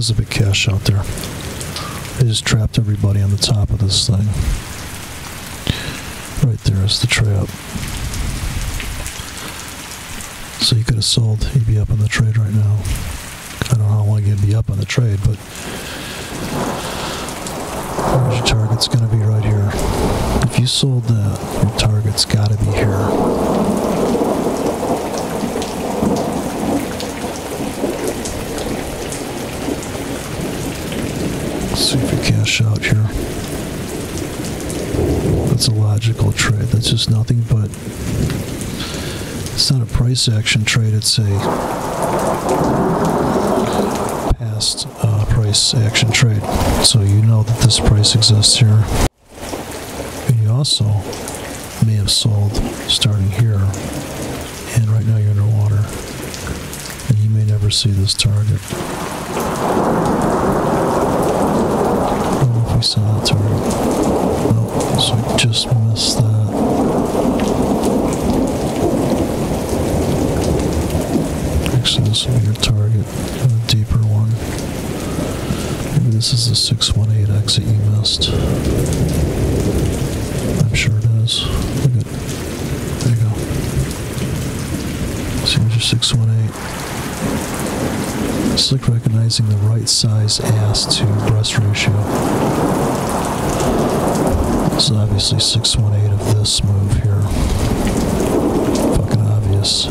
was a big cash out there. They just trapped everybody on the top of this thing. Right there is the trap. So you could have sold, you'd be up on the trade right now. I don't know how long you'd be up on the trade, but where's your target's going to be right here. If you sold that, your target's got to be here. Let's see if you cash out here. That's a logical trade. That's just nothing but, it's not a price action trade, it's a past price action trade. So you know that this price exists here. And you also may have sold starting here, and right now you're underwater. And you may never see this target. I don't know if we saw that target. No, so we just missed that. Actually, this will be your target, a deeper one. Maybe this is the 618 exit you missed. I'm sure it is. Look at, there you go. See, here's your 618. It's like recognizing the right size ass to breast ratio. This is obviously 618 of this move here. Fucking obvious.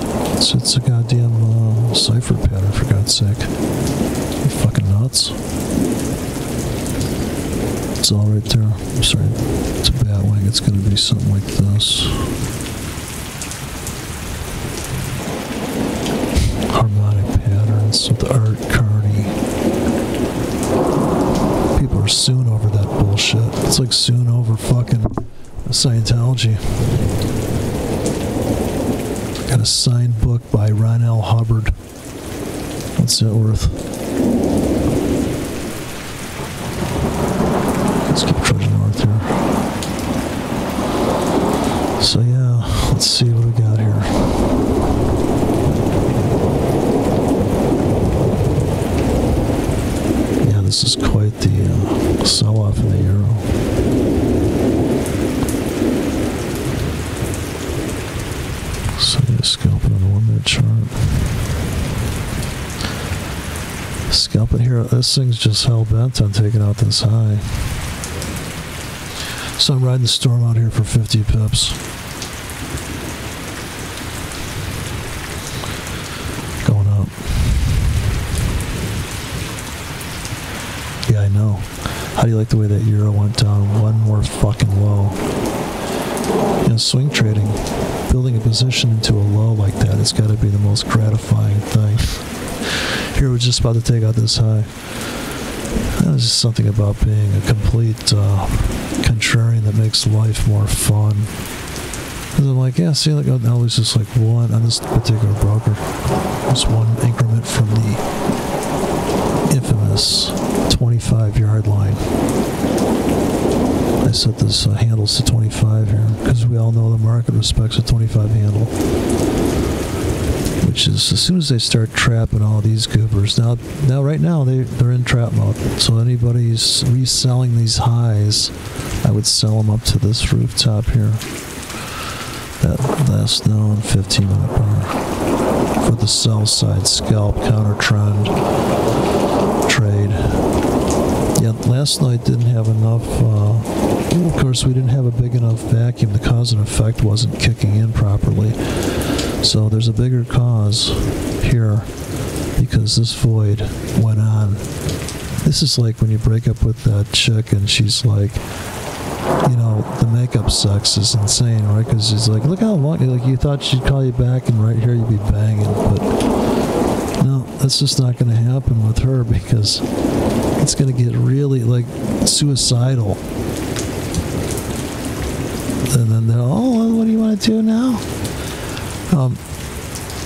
It's a goddamn cipher pattern, for God's sake. You fucking nuts. It's all right there. I'm sorry, it's a bat wing. It's going to be something like this. Harmonic patterns with the art Carney. People are soon over that bullshit. It's like soon over fucking Scientology. Got a signed book by Ron L. Hubbard. What's that worth? Let's keep trudging north here. So yeah, let's see what we got here. Yeah, this is quite the sell-off in the euro. So just scalping on the 1 minute chart. Scalping here, this thing's just hell bent on taking out this high. So I'm riding the storm out here for 50 pips. Going up. Yeah, I know. How do you like the way that euro went down one more fucking low? You know, swing trading, building a position into a low like that, it's got to be the most gratifying thing. Here we're just about to take out this high. There's just something about being a complete contrarian that makes life more fun. Because I'm like, yeah, see, like, now there's just like one on this particular broker. There's one increment from the infamous 25-yard line. I set this handles to 25 here because we all know the market respects a 25 handle. Which is, as soon as they start trapping all these goobers, now right now they're in trap mode. So anybody's reselling these highs, I would sell them up to this rooftop here. That last known 15-minute bar for the sell side scalp counter trend trade. Yeah, last night didn't have enough. Of course, we didn't have a big enough vacuum. The cause and effect wasn't kicking in properly. So there's a bigger cause here because this void went on. This is like when you break up with that chick and she's like, you know, the makeup sex is insane, right? Because she's like, look how long, like you thought she'd call you back and right here you'd be banging, but no, that's just not going to happen with her because it's going to get really like suicidal. And then they're, oh, what do you want to do now?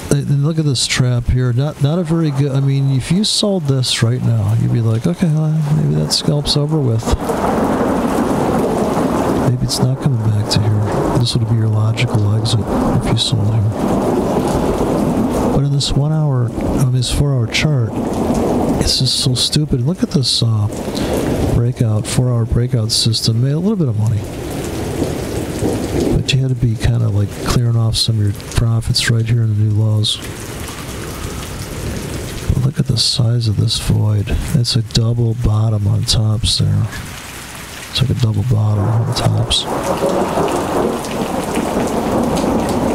And look at this trap here. Not a very good. I mean, if you sold this right now, you'd be like, okay, well, maybe that scalp's over with. Maybe it's not coming back to here. This would be your logical exit if you sold here. But in this 1 hour, this 4 hour chart, it's just so stupid. Look at this breakout, 4 hour breakout system. Made a little bit of money. But you had to be kind of like clearing off some of your profits right here in the new lows. But look at the size of this void. It's a double bottom on tops there. It's like a double bottom on tops.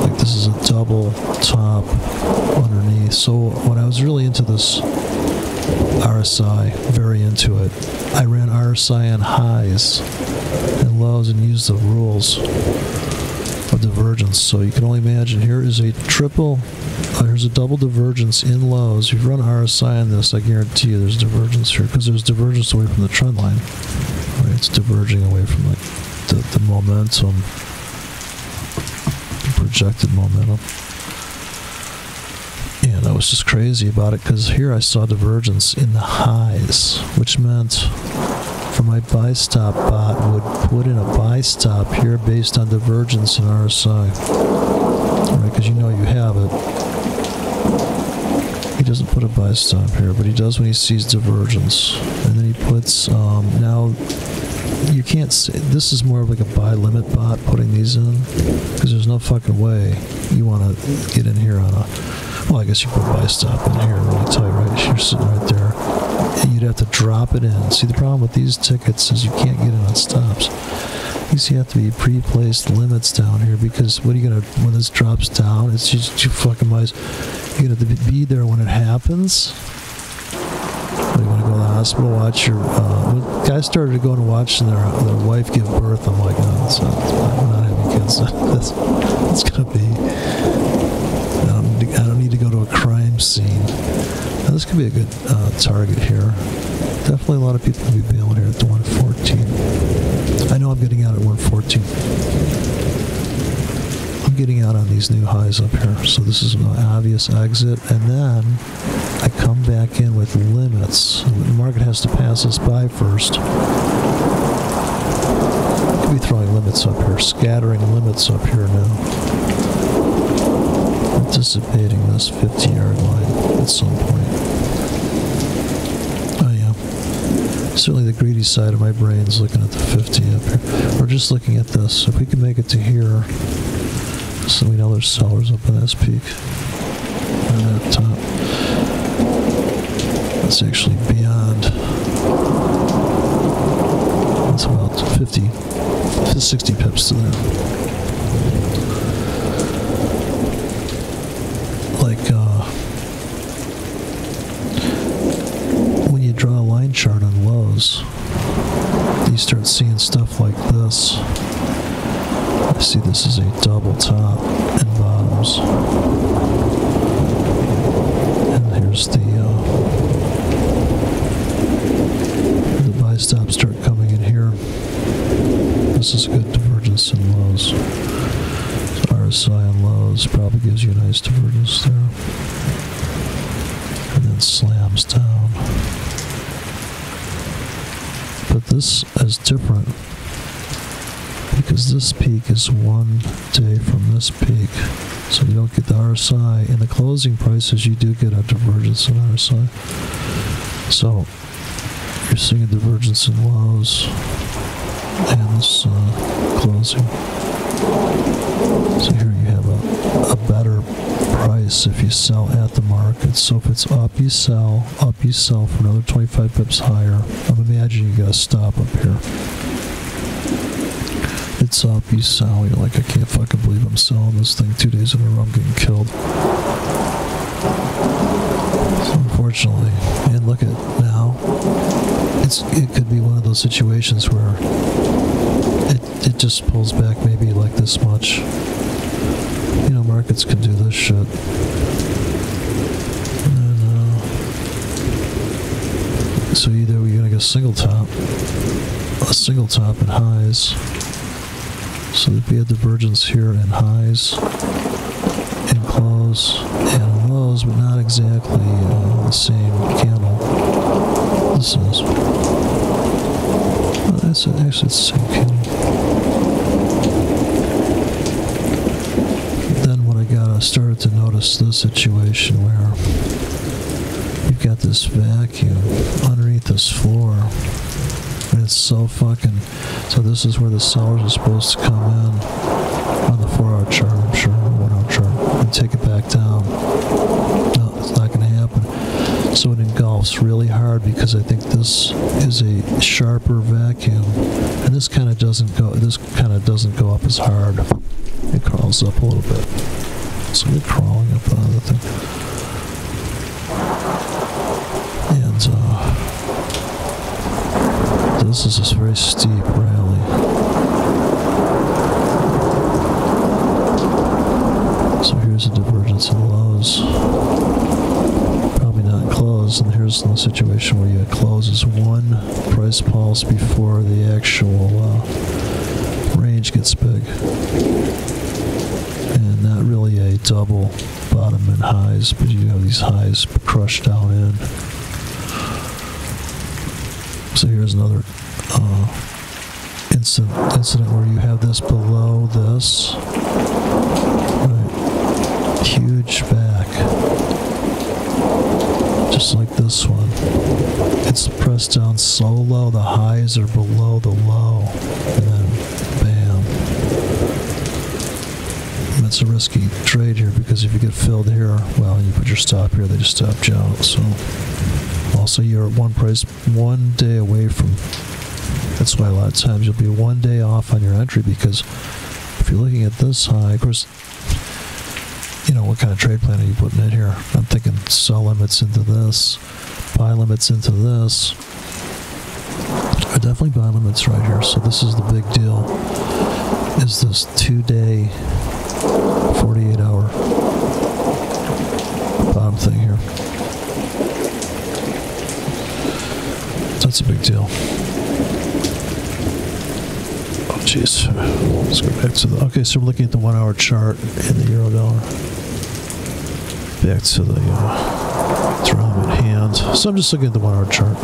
Like this is a double top underneath. So when I was really into this RSI, very into it, I ran RSI on highs and lows and used the rules of divergence. So you can only imagine here is a triple, here's a double divergence in lows. If you run RSI on this, I guarantee you there's divergence here because there's divergence away from the trend line. Right? It's diverging away from like the momentum, the projected momentum. And I was just crazy about it because here I saw divergence in the highs, which meant for my buy stop bot would put in a buy stop here based on divergence in RSI. Right, because you know you have it. He doesn't put a buy stop here, but he does when he sees divergence. And then he puts, now you can't say, this is more of like a buy limit bot putting these in, because there's no fucking way you want to get in here on a, well, I guess you put a buy stop in here really tight, right? You're sitting right there. And you'd have to drop it in. See, the problem with these tickets is you can't get in on stops. You have to be pre-placed limits down here because what are you gonna, when this drops down, it's just you fucking mice. You're gonna have to be there when it happens. You want to go to the hospital, watch your. When guys started going to watch their wife give birth, I'm like, no, we're not having kids. It's gonna be. I don't need to go to a crime scene. Now, this could be a good target here. Definitely a lot of people will be bailing here at the 114. I know I'm getting out at 114. I'm getting out on these new highs up here, so this is an obvious exit, and then I come back in with limits. The market has to pass us by first. Could be throwing limits up here, scattering limits up here now. Anticipating this 50-yard line at some point. Oh yeah. Certainly the greedy side of my brain is looking at the 50 up here. Or just looking at this. If we can make it to here, so we know there's sellers up in this peak. And that top. That's actually beyond. That's about 50 to 60 pips to there. Like, when you draw a line chart on lows, you start seeing stuff like this. I see this is a double top and bottoms. And here's the buy stops start coming in here. This is a good divergence in lows. So RSI on lows probably gives you a nice divergence there. And then slams down. But this is different because this peak is 1 day from this peak. So you don't get the RSI. In the closing prices, you do get a divergence in RSI. So you're seeing a divergence in lows and this closing. So here you have a better price if you sell at the market. So if it's up, you sell for another 25 pips higher. I'm imagining you got to stop up here. It's up, you sell. You're like, I can't fucking believe I'm selling this thing 2 days in a row. I'm getting killed. So unfortunately, and look at now. It could be one of those situations where it just pulls back maybe like this much. You know, markets can do this shit. And, so either we're going to get a single top in highs. So there'd be a divergence here in highs, in close, and in lows, but not exactly the same candle. This is. That's actually it's the same candle. Then when I started to notice this situation where you've got this vacuum underneath this floor, and it's so fucking... So this is where the sellers are supposed to come in on the 4-hour chart, I'm sure, or 1-hour chart, and take it back down. No, it's not going to happen. So it engulfs really hard because I think this is a sharper vacuum, and this kind of doesn't go up as hard. It crawls up a little bit. So we're crawling up on the thing. And this is a very steep rally. So here's a divergence of lows. Probably not close, and here's the situation where you closes one price pulse before the actual range gets big. And not really a double bottom and highs, but you have these highs crushed down in. So here's another incident where you have this below this. Right. Huge back. Just like this one. It's pressed down so low, the highs are below the low. And then, bam. And it's a risky trade here because if you get filled here, well, you put your stop here, they just stopped you out. So, also you're at one day away from... That's why a lot of times you'll be 1 day off on your entry, because if you're looking at this high, of course, you know, what kind of trade plan are you putting in here? I'm thinking sell limits into this, buy limits into this. I definitely buy limits right here. So this is the big deal, is this 2-day, 48-hour bottom thing here. That's a big deal. Oh, jeez. Let's go back to the... Okay, so we're looking at the 1-hour chart in the euro dollar. Back to the drum in hand. So I'm just looking at the 1-hour chart.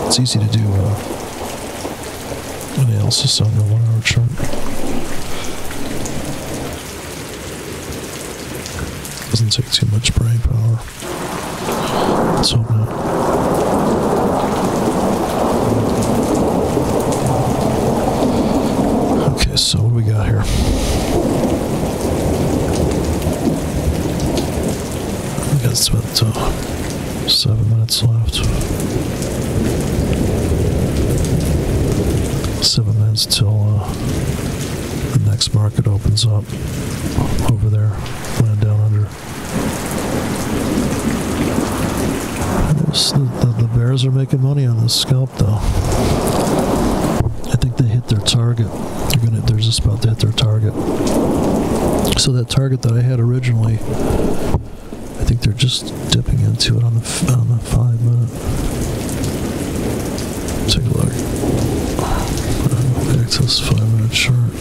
It's easy to do analysis on the 1-hour chart. Doesn't take too much brain power. Let's hope not. Okay, so what do we got here? We got about 7 minutes left. 7 minutes till the next market opens up over there, land down under. The bears are making money on this scalp, though. I think they hit their target. They're just about to hit their target. So that target that I had originally, I think they're just dipping into it on the 5 minute. Take a look. Back to this 5 minute chart.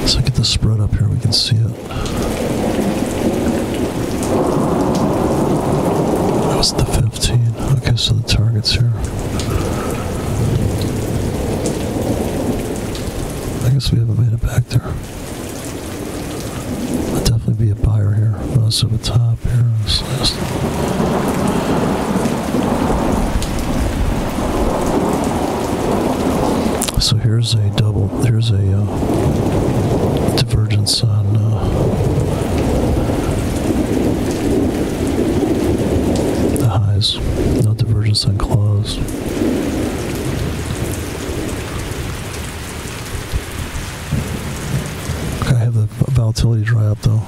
So get the spread up here, we can see it. That was the 15. Okay, so the target's here. I guess we haven't made it back there. I'd definitely be a buyer here. Most of the top here on this list. So here's a divergence on the highs. No divergence on close. Gotta have the volatility dry up though.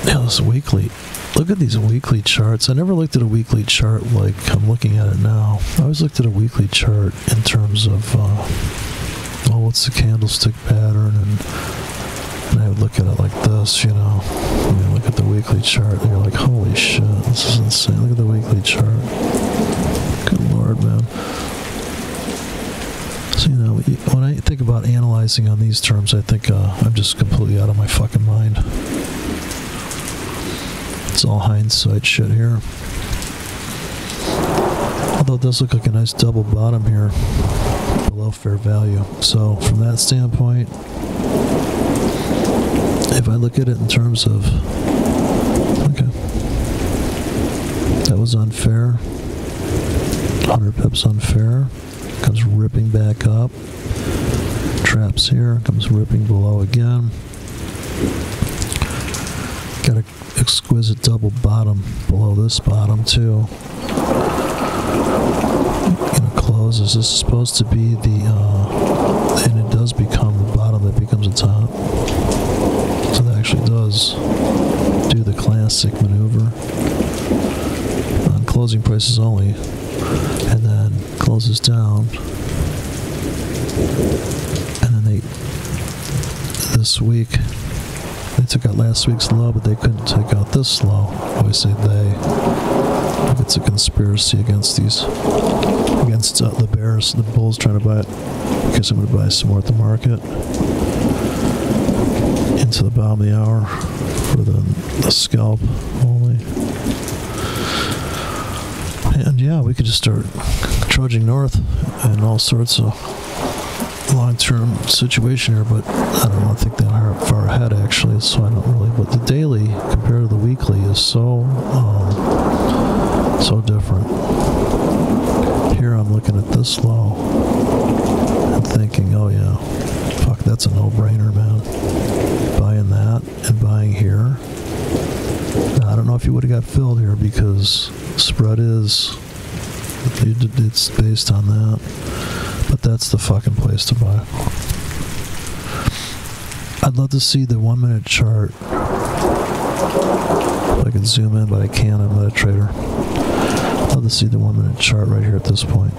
Yeah, this is weekly. Look at these weekly charts. I never looked at a weekly chart like I'm looking at it now. I always looked at a weekly chart in terms of, well, what's the candlestick pattern, and I would look at it like this, you know. And you look at the weekly chart, and you're like, holy shit, this is insane. Look at the weekly chart. Good Lord, man. So, you know, when I think about analyzing on these terms, I think I'm just completely out of my fucking mind. It's all hindsight shit here. Although it does look like a nice double bottom here below fair value. So from that standpoint, if I look at it in terms of, okay, that was unfair, 100 pips unfair, comes ripping back up, traps here, comes ripping below again, got an exquisite double bottom below this bottom too. Closes. This is supposed to be the, and it does become the bottom that becomes a top. So that actually does do the classic maneuver on closing prices only, and then closes down, and then this week, they took out last week's low, but they couldn't take out this low. I always say they. It's a conspiracy against the bears, the bulls trying to buy it. I guess I'm going to buy some more at the market into the bottom of the hour for the scalp only. And yeah, we could just start trudging north and all sorts of long-term situation here, but I don't want to think that far ahead actually, so I don't really. But the daily compared to the weekly is so different. Here I'm looking at this low and thinking, oh yeah, fuck, that's a no-brainer, man. Buying that and buying here. Now, I don't know if you would have got filled here because spread is, it's based on that, but that's the fucking place to buy. I'd love to see the 1 minute chart. If I can zoom in, but I can't. I'm not a trader. I'd love to see the 1 minute chart right here at this point.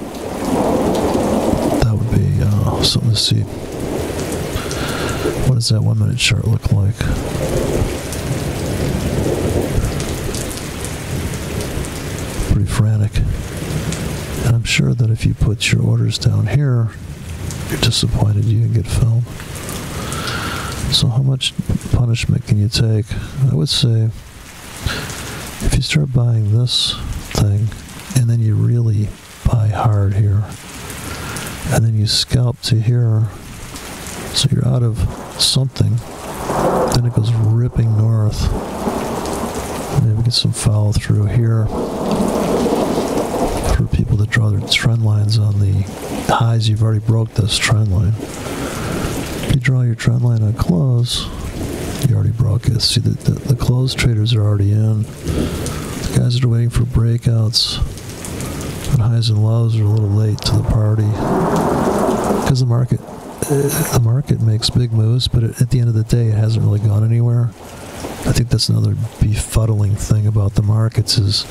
That would be something to see. What does that 1 minute chart look like? Pretty frantic. And I'm sure that if you put your orders down here, you're disappointed you can get filled. So how much punishment can you take? I would say if you start buying this thing and then you really buy hard here and then you scalp to here, so you're out of something, then it goes ripping north. Maybe get some follow through here for people that draw their trend lines on the highs. You've already broke this trend line. If you draw your trend line on close, you already broke it. See, the close traders are already in. The guys that are waiting for breakouts on highs and lows are a little late to the party because the market makes big moves, but at the end of the day, it hasn't really gone anywhere. I think that's another befuddling thing about the markets is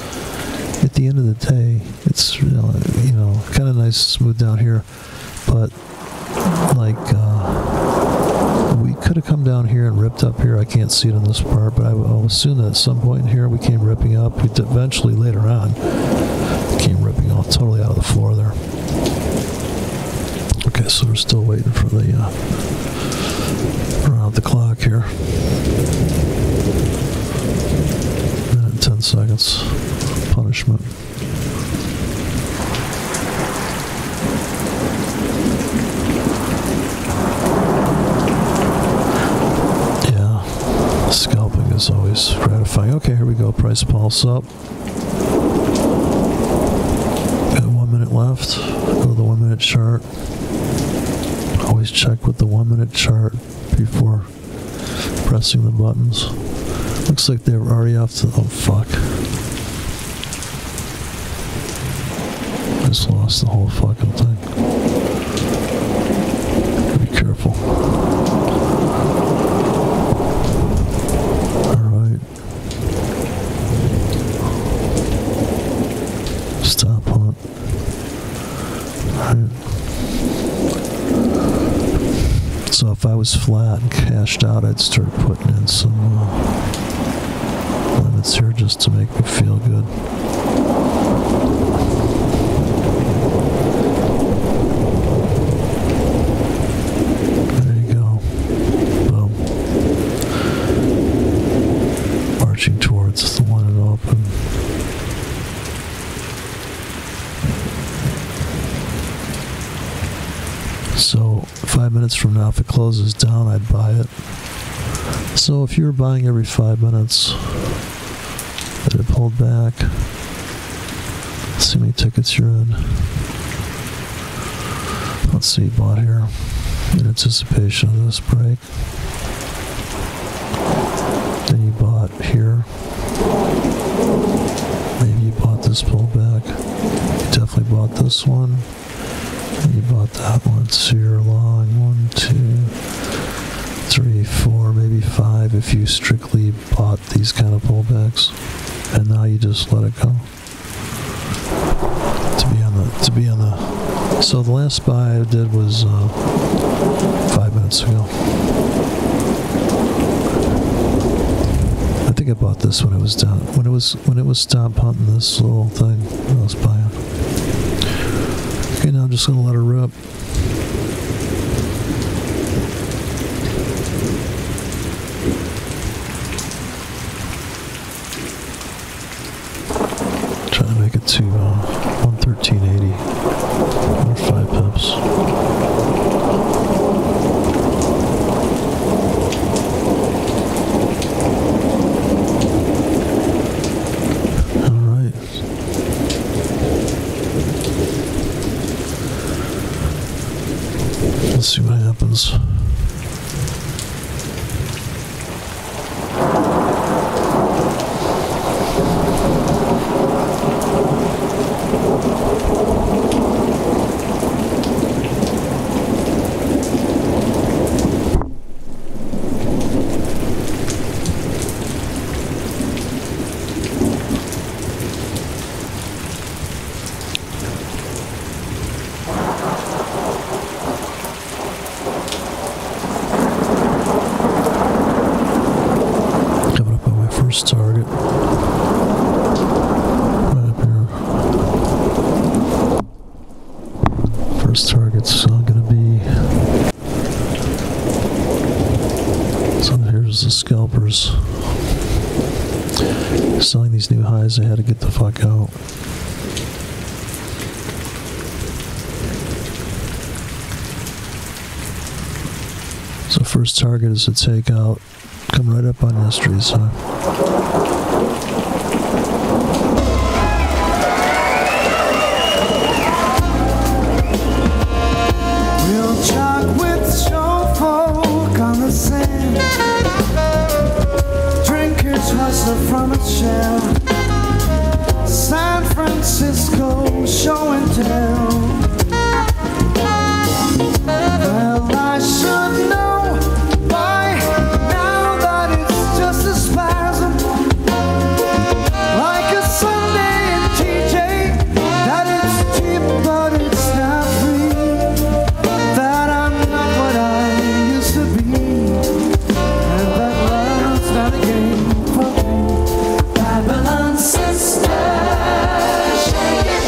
at the end of the day, it's kind of nice, smooth down here, but like we could have come down here and ripped up here. I can't see it in this part, but I'll assume that at some point in here we came ripping up. We eventually later on came ripping off totally out of the floor there. Okay, so we're still waiting for the around the clock here. Minute and 10 seconds punishment. Scalping is always gratifying. Okay, here we go. Price pulse up. Got 1 minute left. Go to the 1 minute chart. Always check with the 1 minute chart before pressing the buttons. Looks like they were already off to. Oh, fuck. I just lost the whole fucking thing. Be careful. Stop hunt. Right. So if I was flat and cashed out, I'd start putting in some limits here just to make me feel good. There you go. Boom. Marching towards the one and open. minutes from now, if it closes down, I'd buy it. So if you were buying every 5 minutes that it pulled back, let's see how many tickets you're in. Let's see, you bought here in anticipation of this break. Then you bought here. Maybe you bought this pullback. You definitely bought this one. And you bought that one. So you're long 1, 2, 3, 4, maybe 5 if you strictly bought these kind of pullbacks. And now you just let it go. To be on the so the last buy I did was 5 minutes ago. I think I bought this when it was down. When it was stop hunting this little thing I was buying. Okay, now I'm just gonna let her rip. Trying to make it to 113.80 or 5 pips. All right. Let's see what happens. First target right up here. First target's gonna be, so here's the scalpers selling these new highs. They had to get the fuck out. So first target is a takeout. Come right up on yesterday's high. We'll jog with show folk on the sand. Drinkers hustle from a shell. San Francisco show and tell. Well, I should know by now that it's just a spasm, like a Sunday in TJ, that it's cheap but it's not free, that I'm not what I used to be, and that love's not a game for me. Babylon sister, shake it.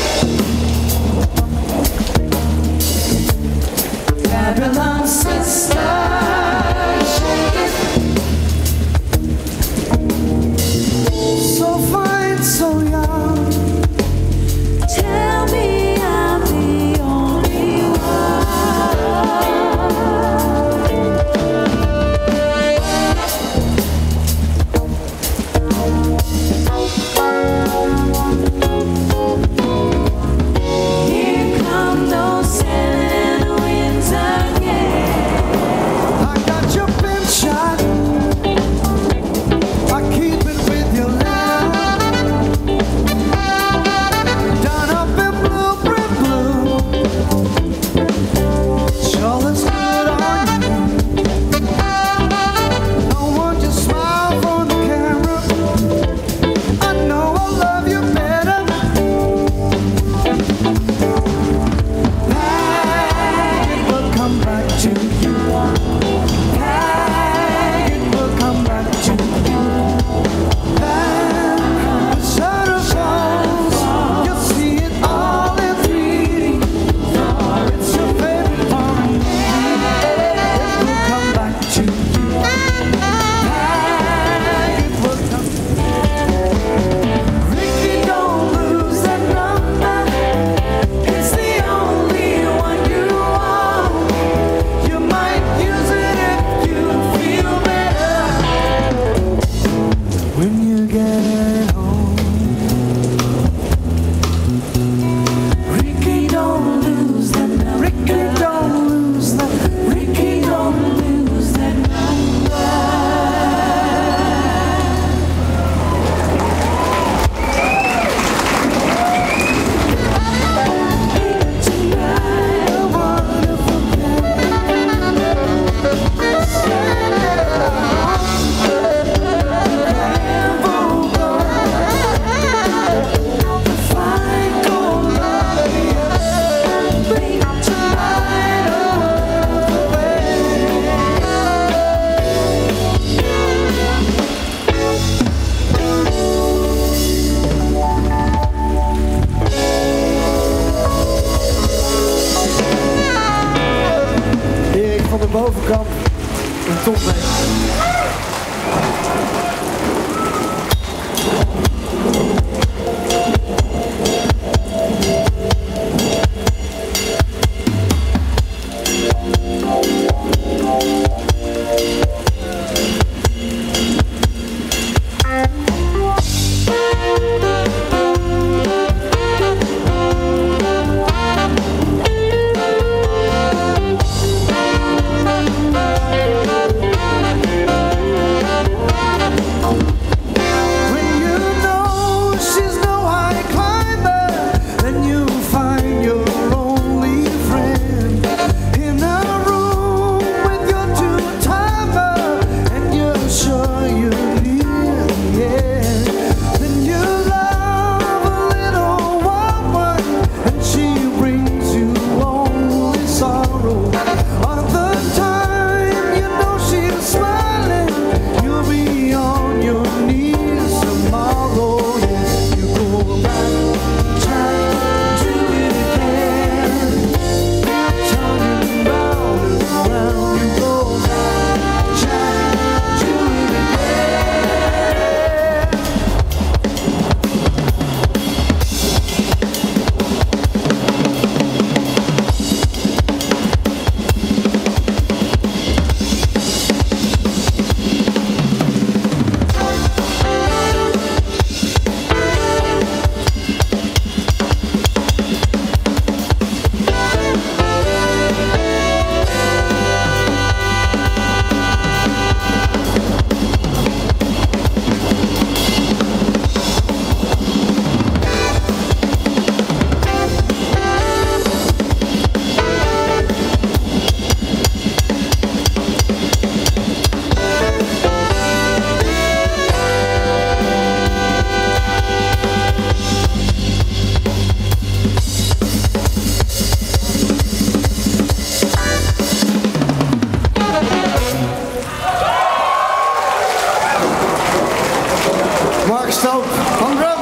stoked. On drums.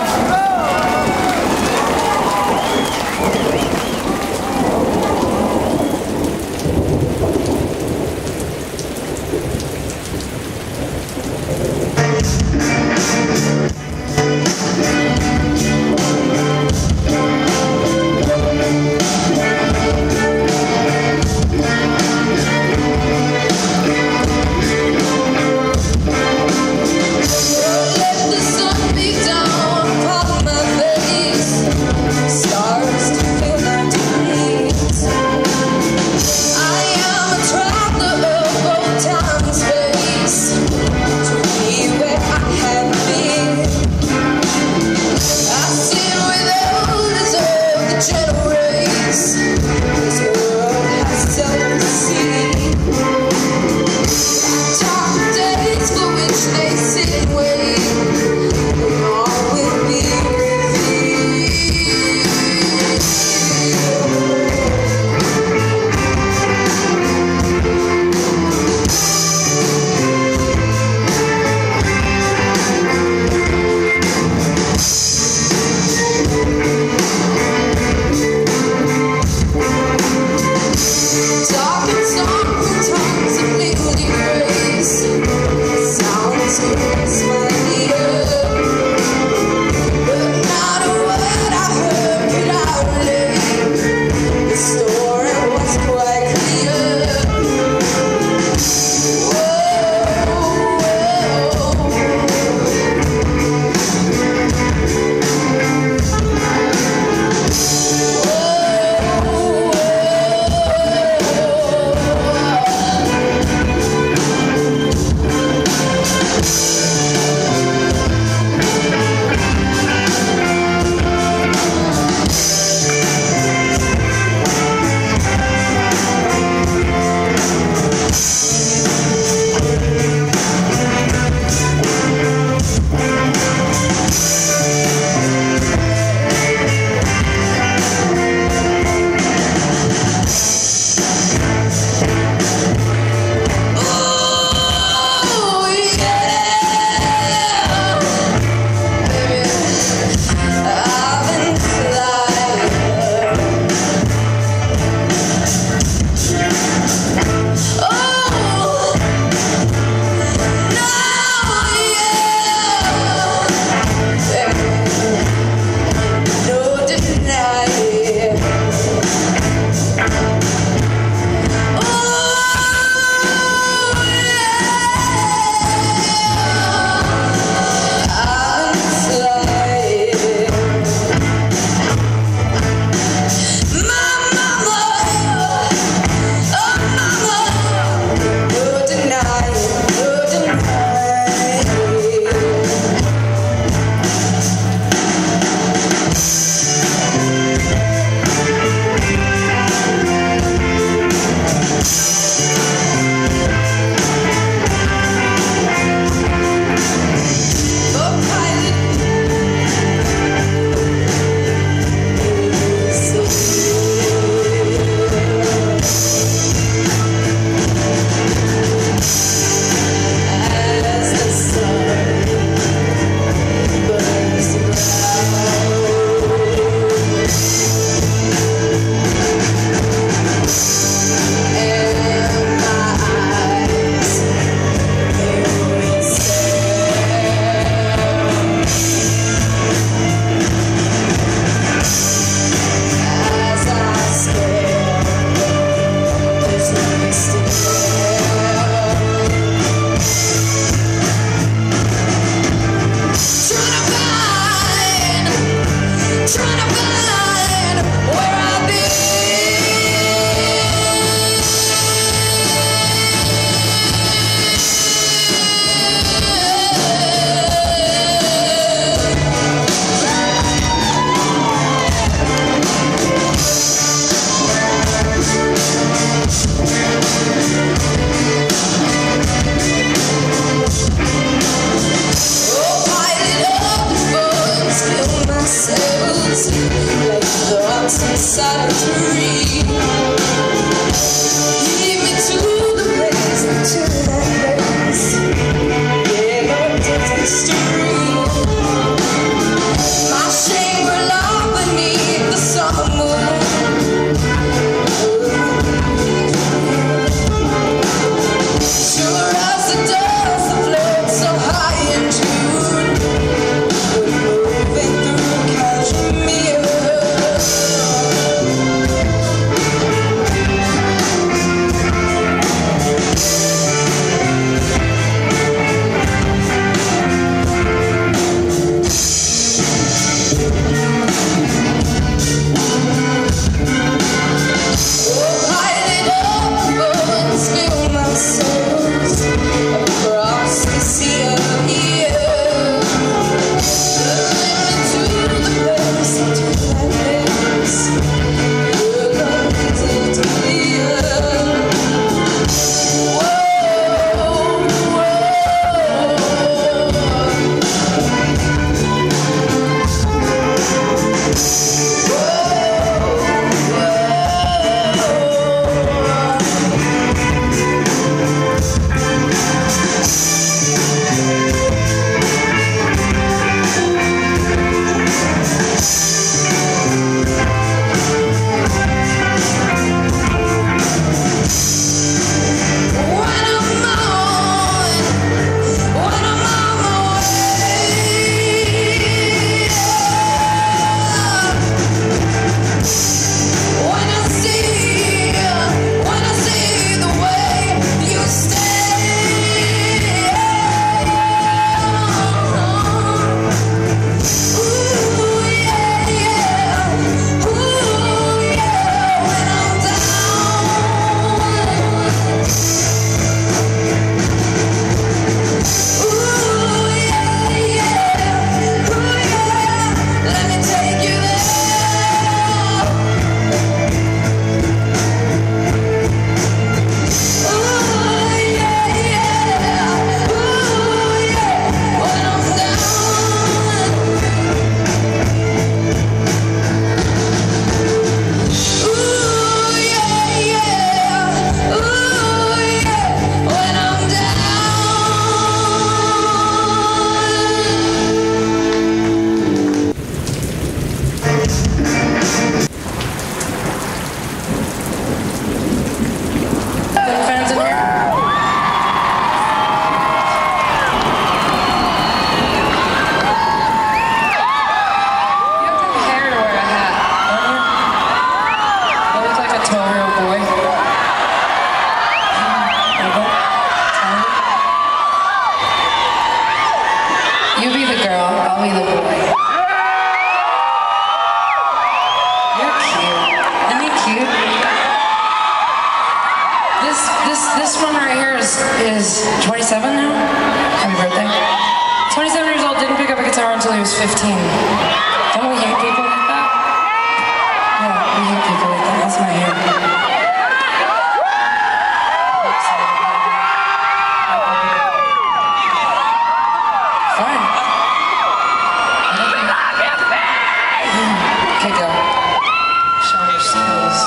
Bobby the boy. You're cute. Isn't he cute? This one right here is 27 now. Happy birthday. 27 years old, didn't pick up a guitar until he was 15. Don't we hate people like that? Yeah, we hate people like that. That's my hair. Fine. Okay, go. Show your skills.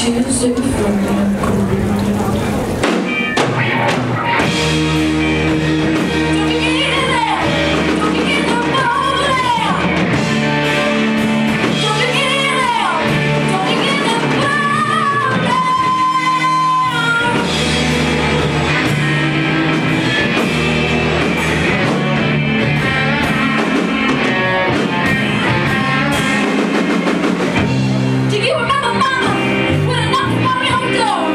Tuesday Do you remember, Mama, when I knocked on your door?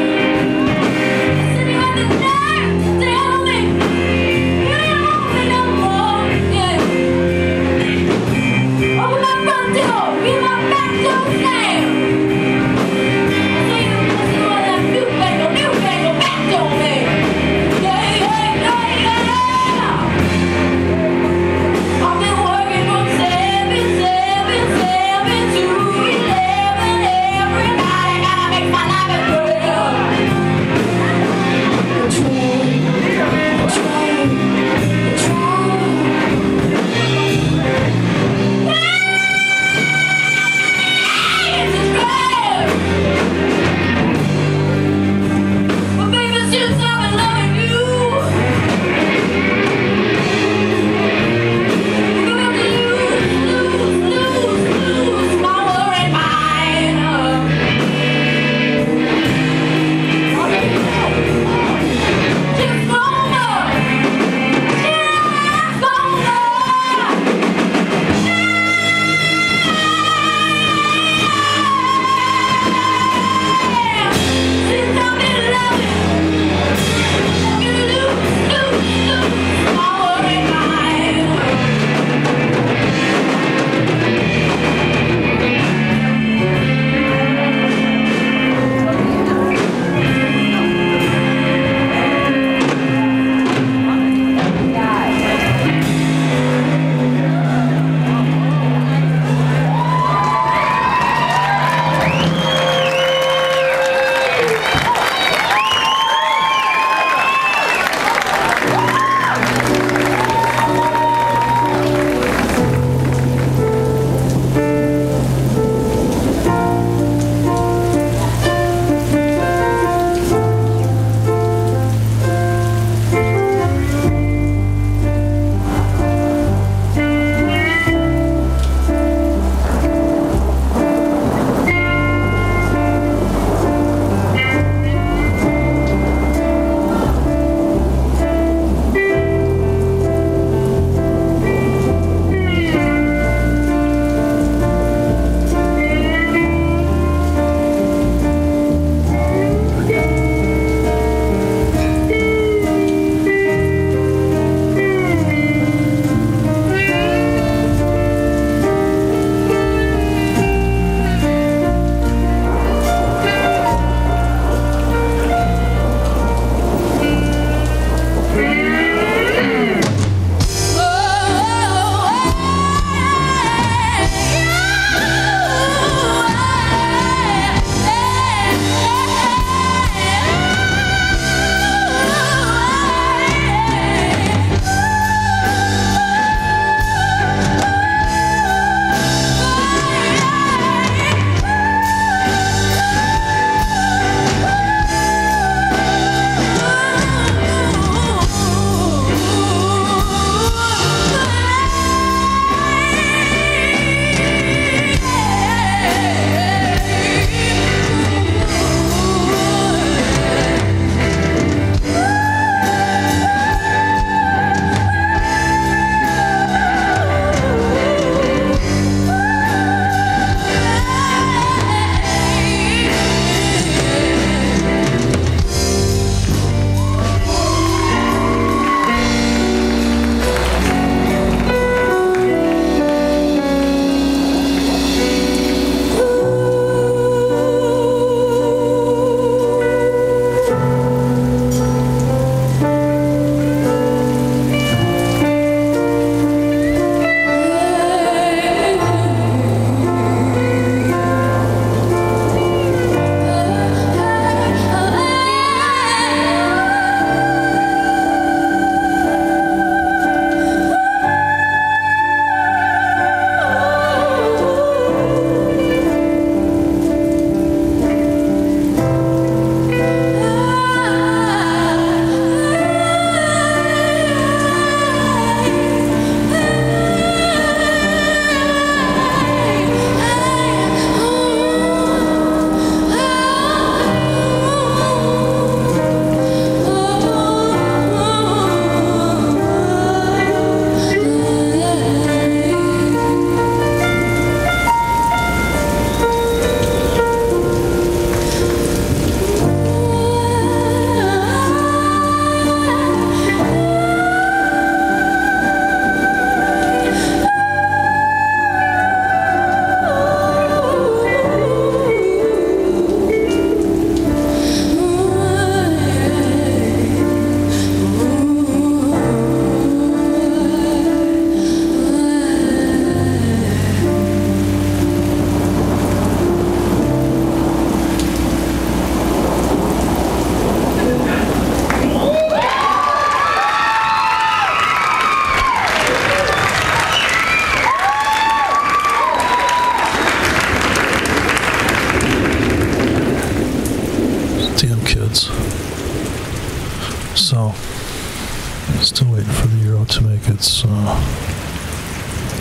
waiting for the Euro to make its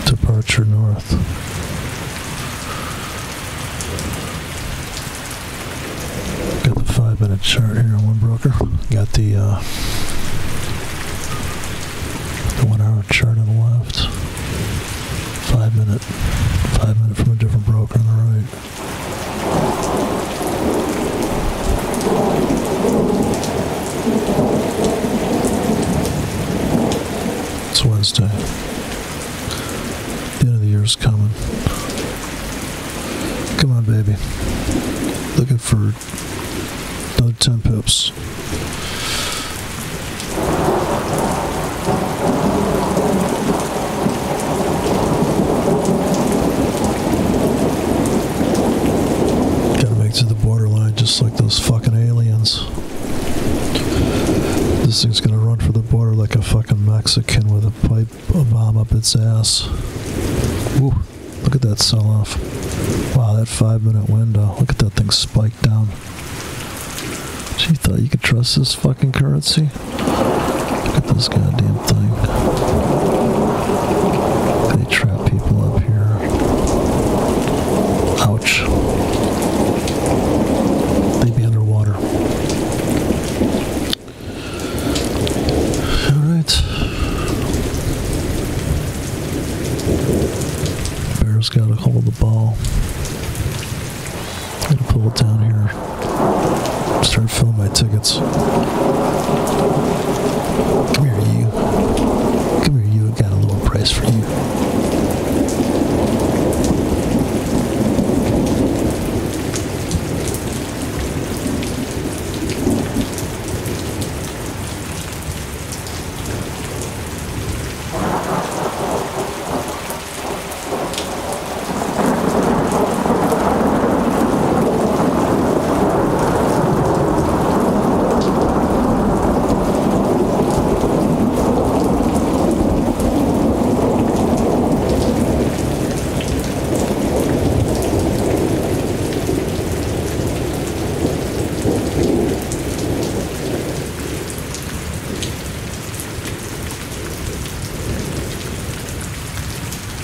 departure north. Got the 5-minute chart here on one broker. Got the 1 hour chart on the left. 5 minute from a different broker on the right. It's Wednesday. The end of the year's coming. Come on, baby. Looking for another 10 pips. Gotta make it to the borderline just like those fucking aliens. This thing's gonna run for the border like a fucking Mexican with a bomb up its ass. Ooh, look at that sell-off. Wow, that 5-minute window. Look at that thing spiked down. Gee, you thought you could trust this fucking currency? Look at this goddamn thing. They trap people up here. Ouch. They'd be underwater. Alright. Bear's got to hold the ball. I'm gonna pull it down here. Start filling my tickets. Come here, you. Come here, you. I got a little price for you.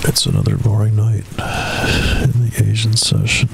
It's another boring night in the Asian session.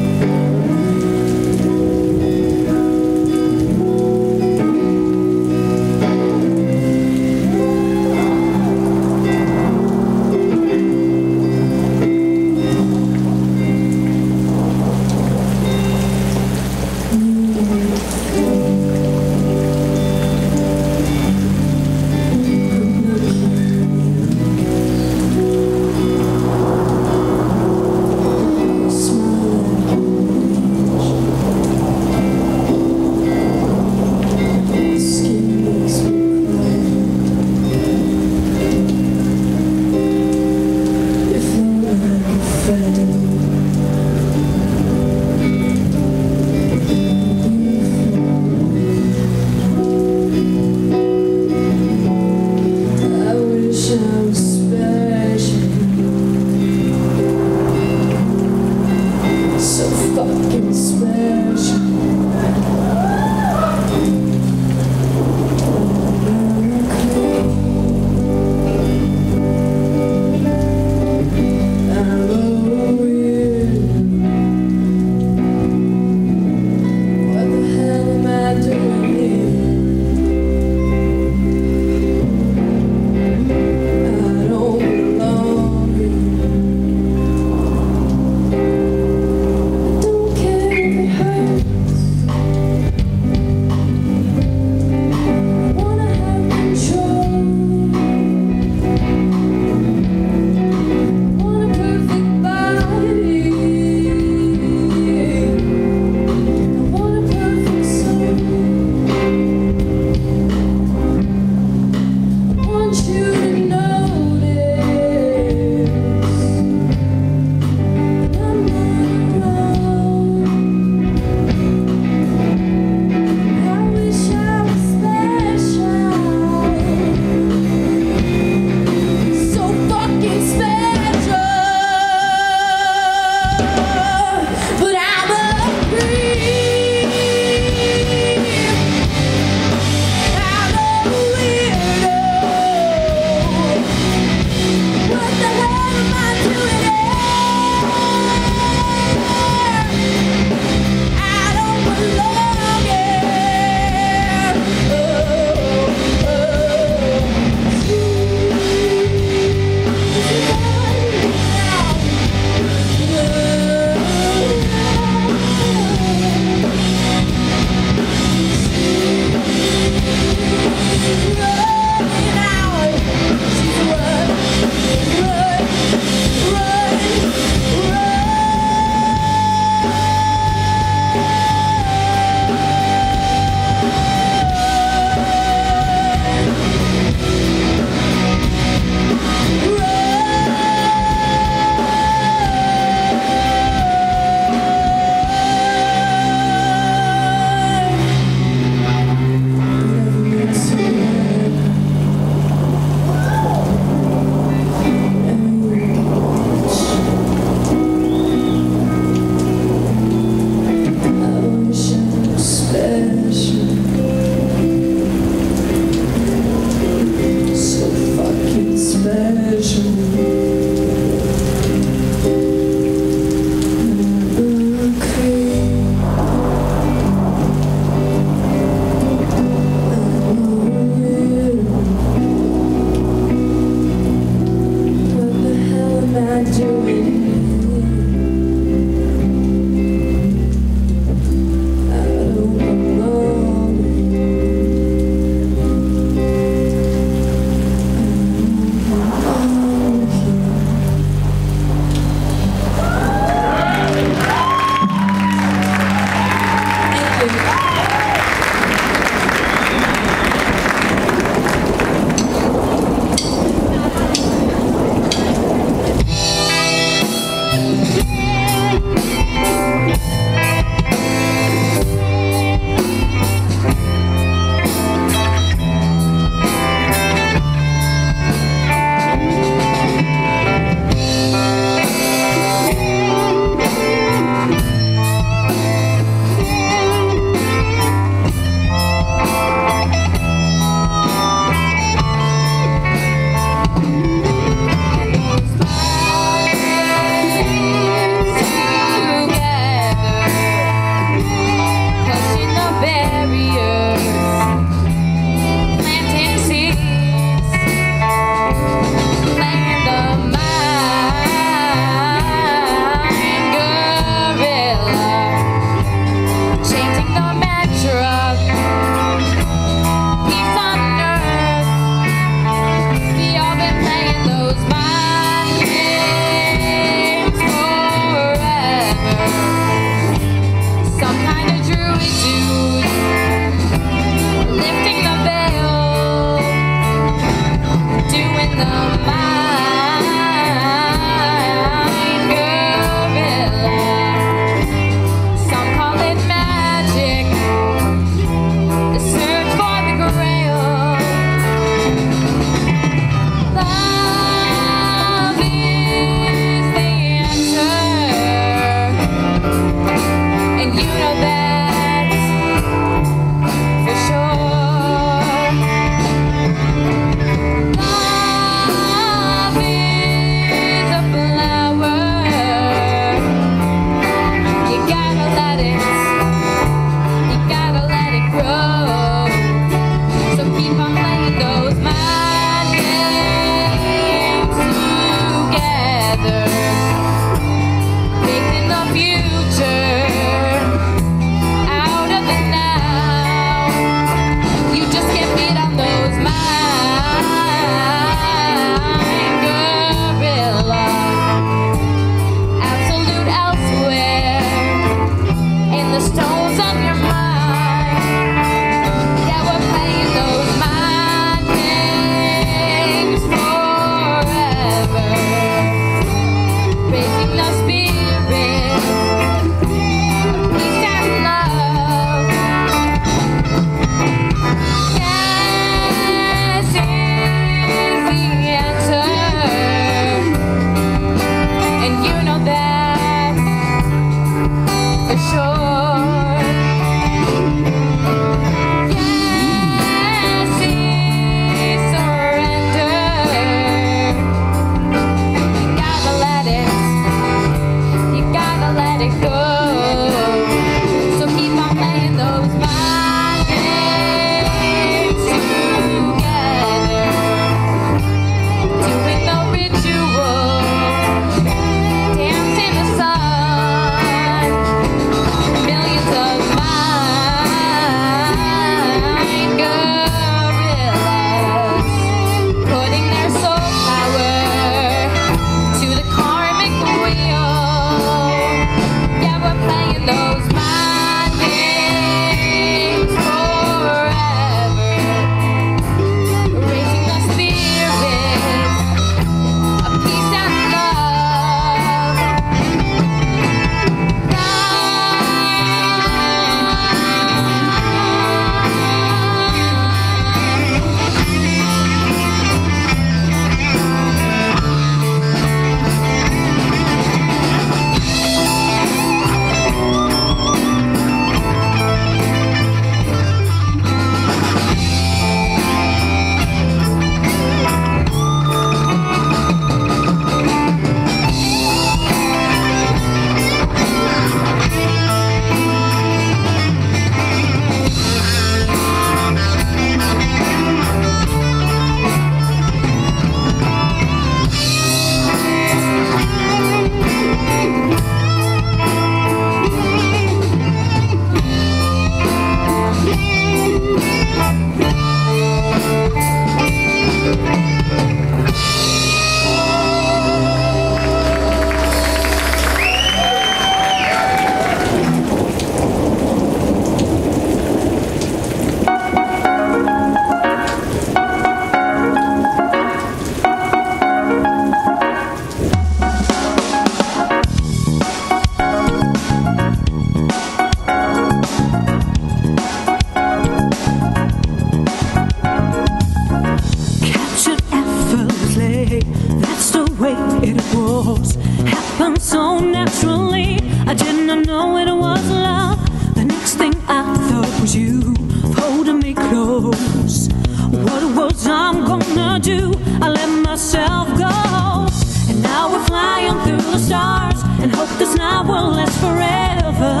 knows what it was I'm gonna do. I let myself go, and now we're flying through the stars and hope this night will last forever.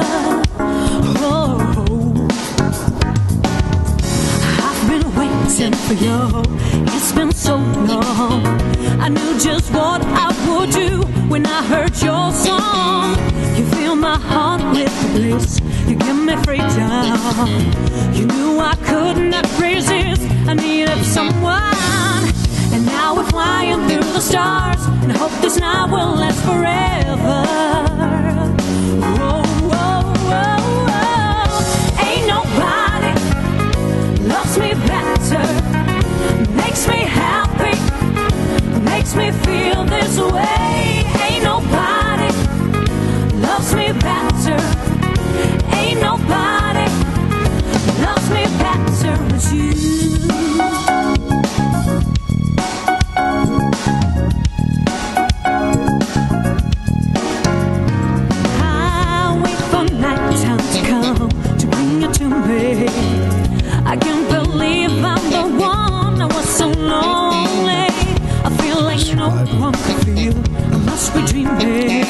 Oh, I've been waiting for you. It's been so long. I knew just what I would do when I heard your song. You fill my heart with bliss. You give me freedom. You knew I could not resist. I needed someone, and now we're flying through the stars and hope this night will last forever. Oh, oh, oh, oh. Ain't nobody loves me better, makes me happy, makes me feel this way. Ain't nobody loves me better. Ain't nobody loves me better as you. I wait for nighttime to come to bring you to me. I can't believe I'm the one. I was so lonely. I feel like no one can feel. I must be dreaming.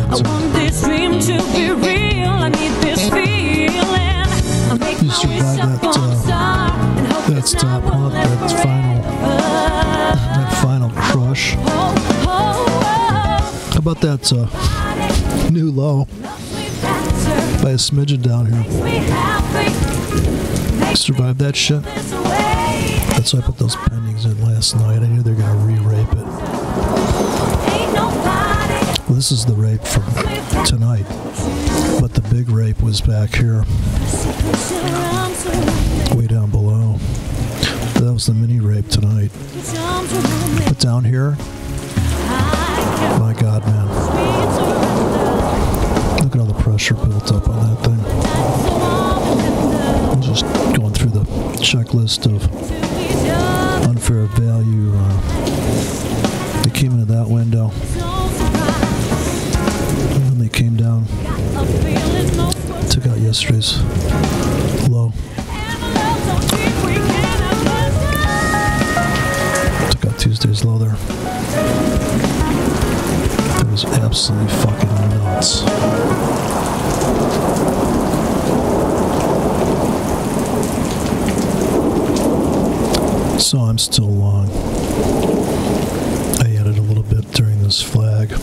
I want this dream to be real. I need this feeling. I make my wish up on the star and hope that stop up, that final crush. How about that new low by a smidgen down here? Survived that shit. That's why I put those pendings in last night. I knew they were gonna re-rape it. Well, this is the rape from tonight, but the big rape was back here, way down below. That was the mini rape tonight. But down here, my God, man. Look at all the pressure built up on that thing. I'm just going through the checklist of unfair value. They came into that window. And then they came down, took out yesterday's low. Took out Tuesday's low there. That was absolutely fucking nuts. So I'm still long. I added a little bit during this flag.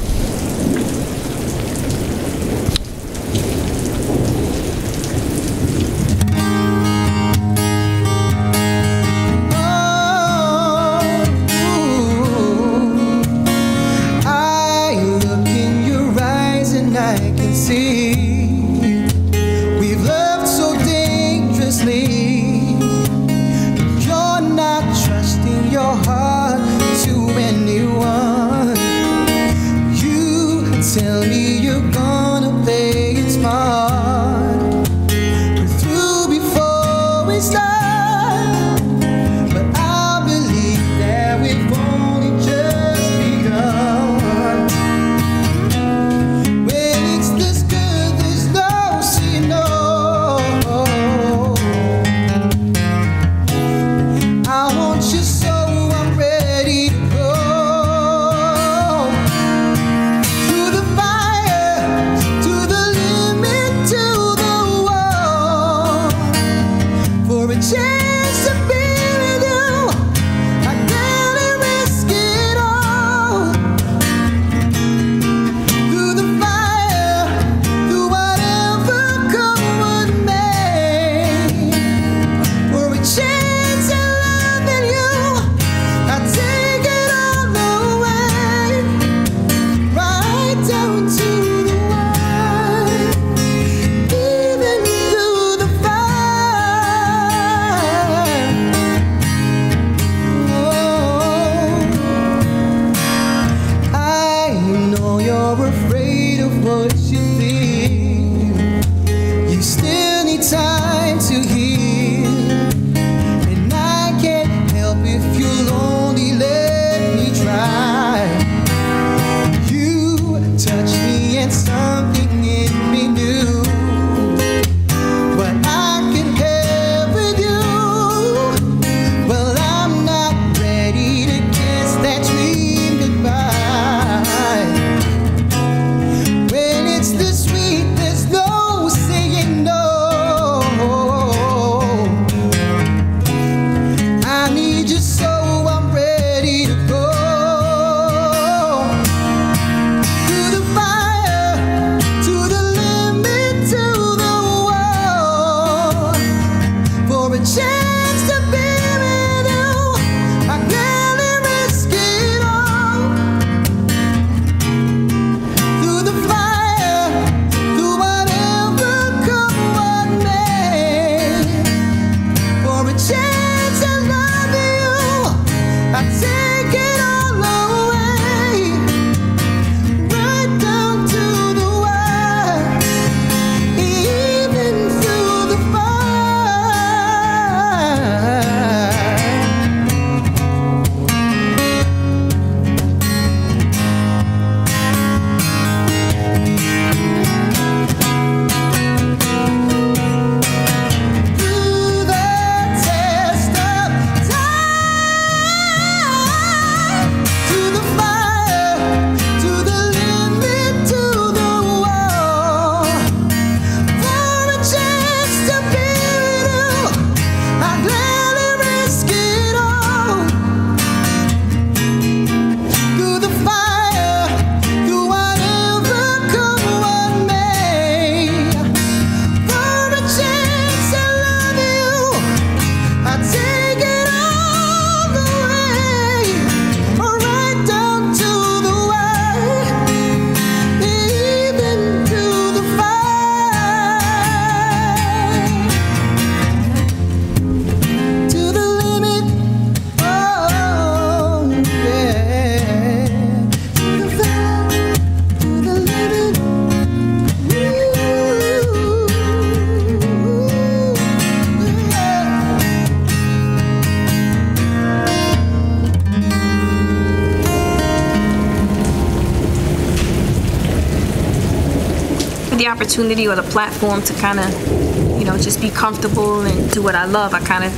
opportunity or the platform to kind of, you know, just be comfortable and do what I love, I kind of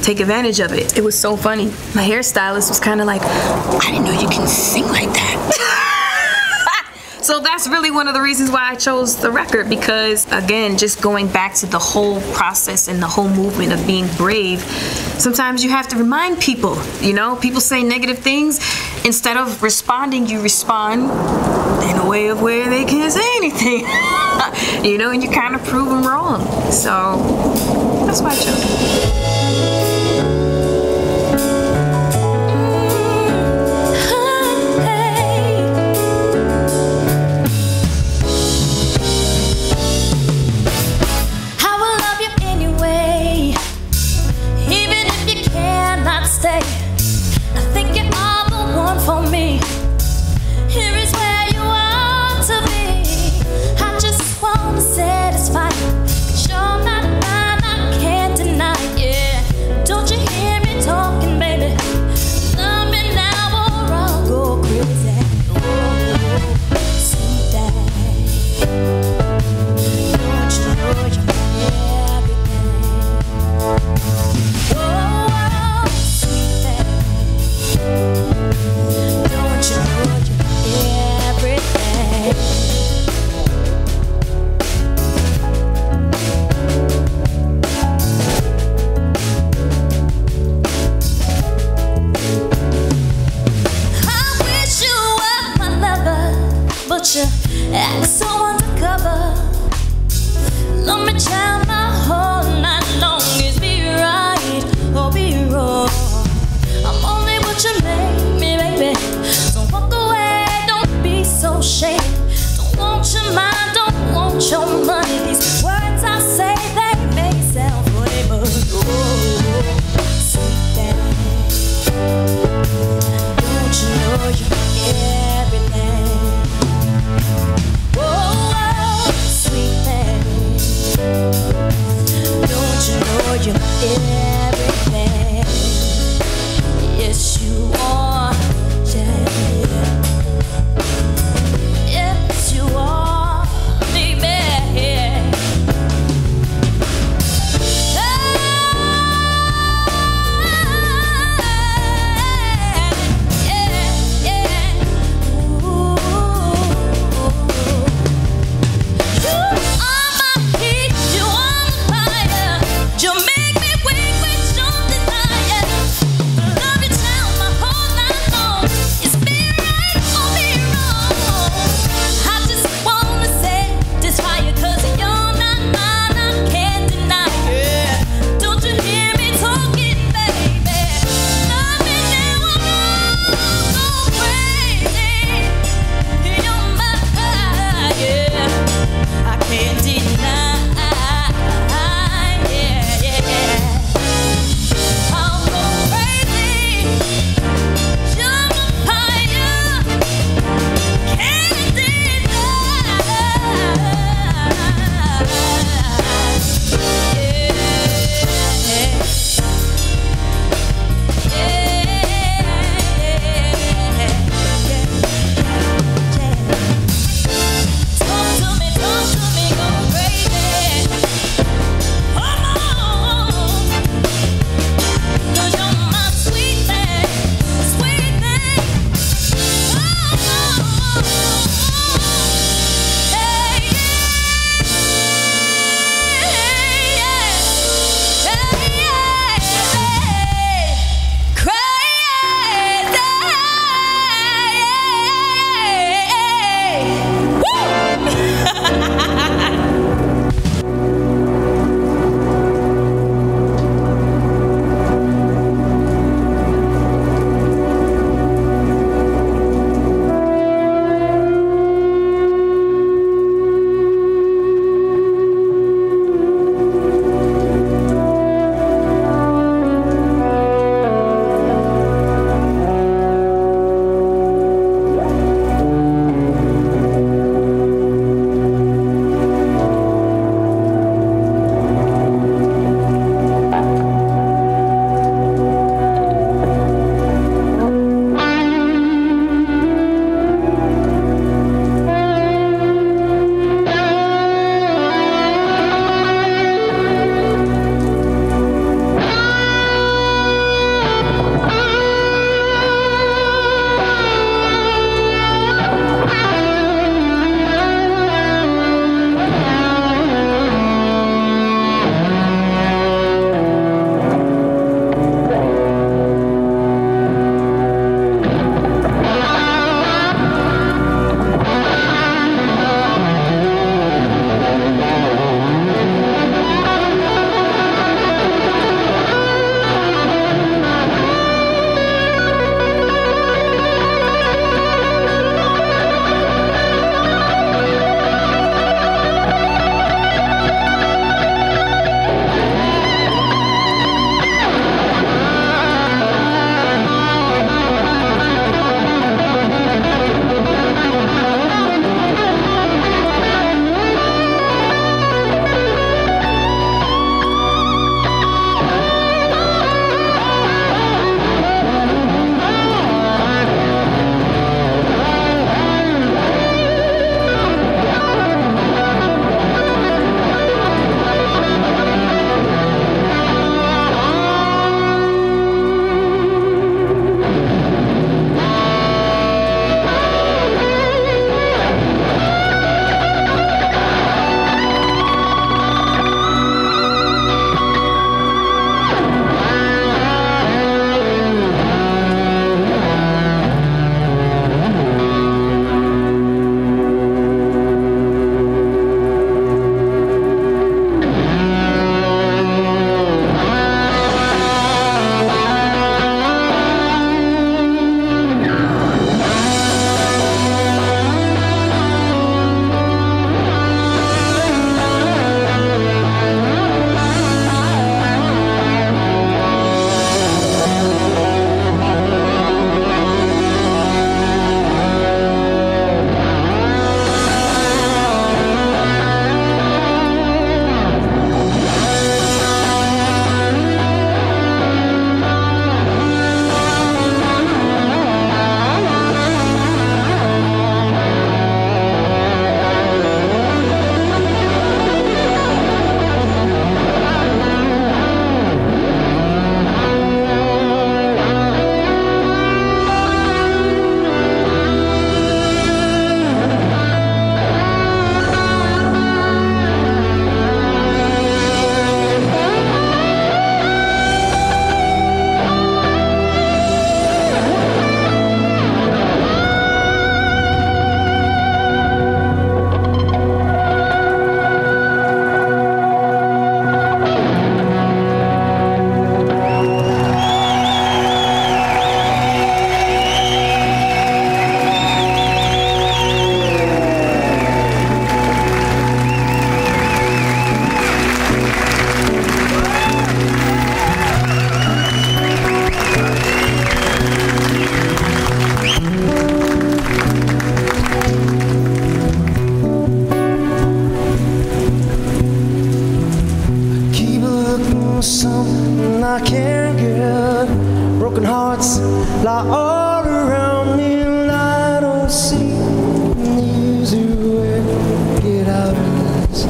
take advantage of it. It was so funny. My hairstylist was kind of like, I didn't know you can sing like that. So that's really one of the reasons why I chose the record, because again, just going back to the whole process and the whole movement of being brave, sometimes you have to remind people, you know, people say negative things. Instead of responding, you respond in a way of where they can't say anything, you know, and you kind of prove them wrong. So that's why I chose it. Satisfied, 'cause you're not mine, I can't deny it. been something I can't get. Broken hearts lie all around me, and I don't see an easy way to get out of this.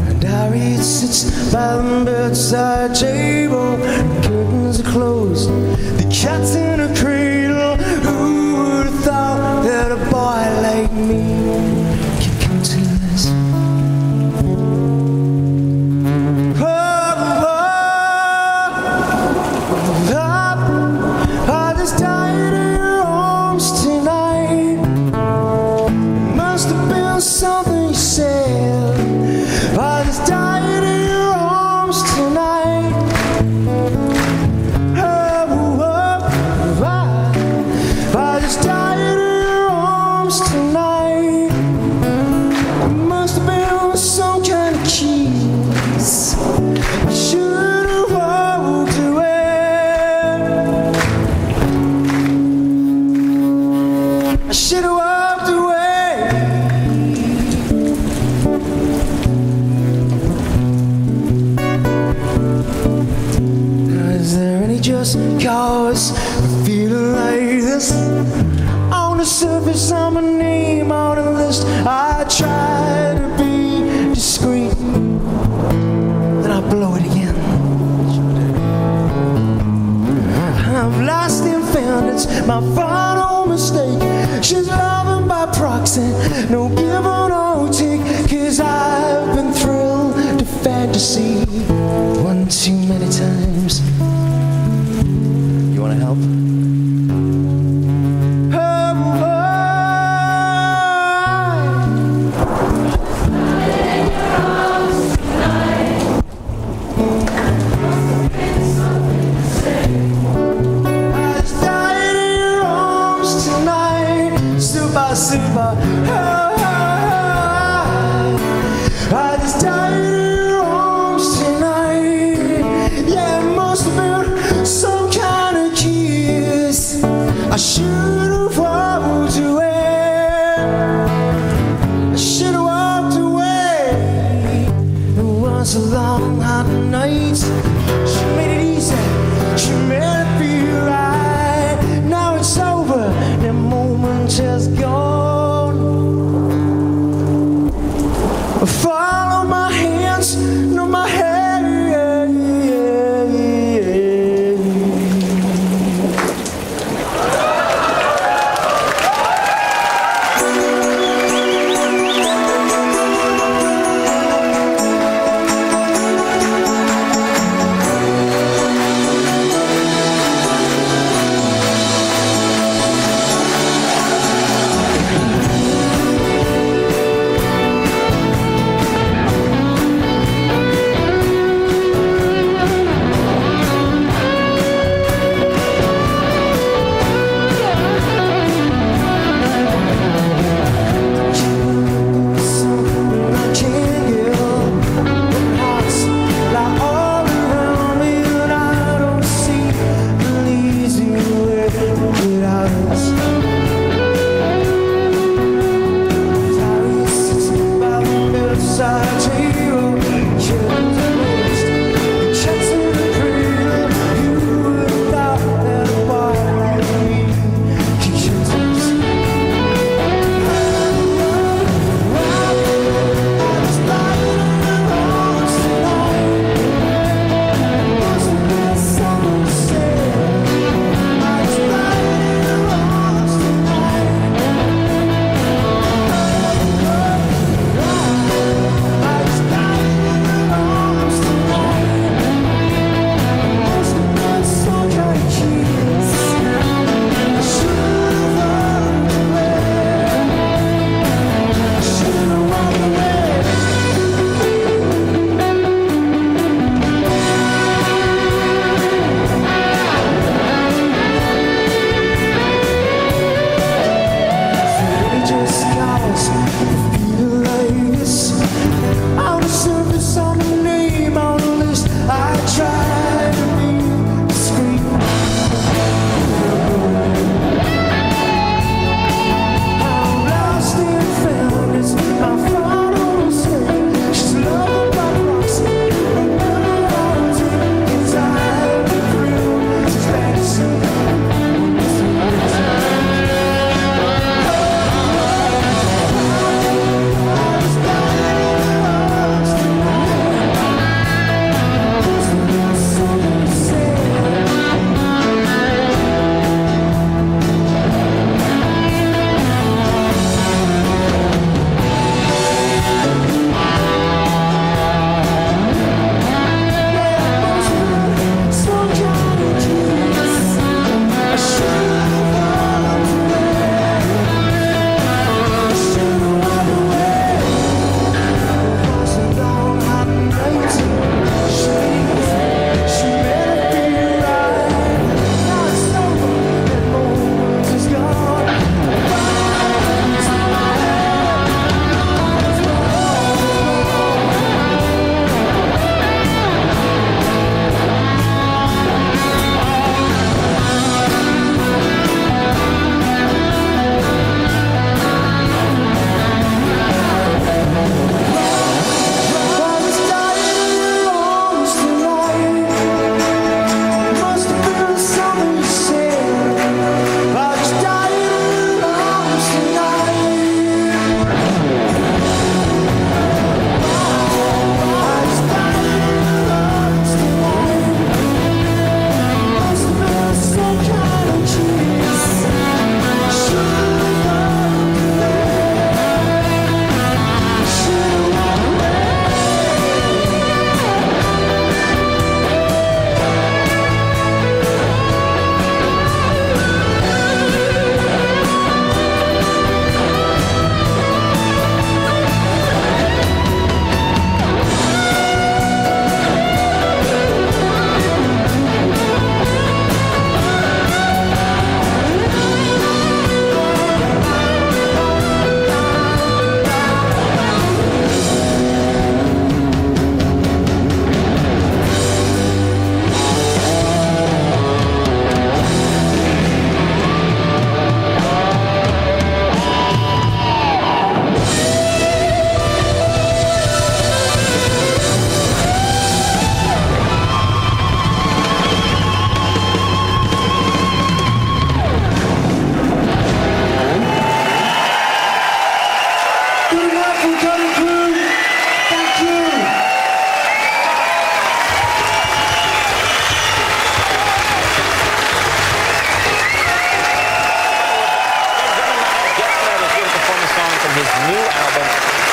And Diary sits by the bedside table, the curtains are closed, the cat's in a cradle. Who would have thought that a boy like me could come to this? I just died in your arms tonight. Must have been something you said. I just died in your arms tonight. I just died in your arms tonight. It must have been some kind of kiss. I should have walked away. I should have walked away. Is there any just cause for feeling like this? On the surface, I'm a name on a list. I try to be discreet, then I blow it again. I've lost and found, it's my final mistake. She's loving by proxy, no give or take. 'Cause I've been thrilled to fantasy one too many times. You wanna help? Super. I just died in your arms tonight. Yeah, it must have been some kind of kiss. I should have walked away. I should have walked away. It was a long, hot night. She made it easy. She made it feel right. Now it's over. The moment has gone. Follow my hands, not my head.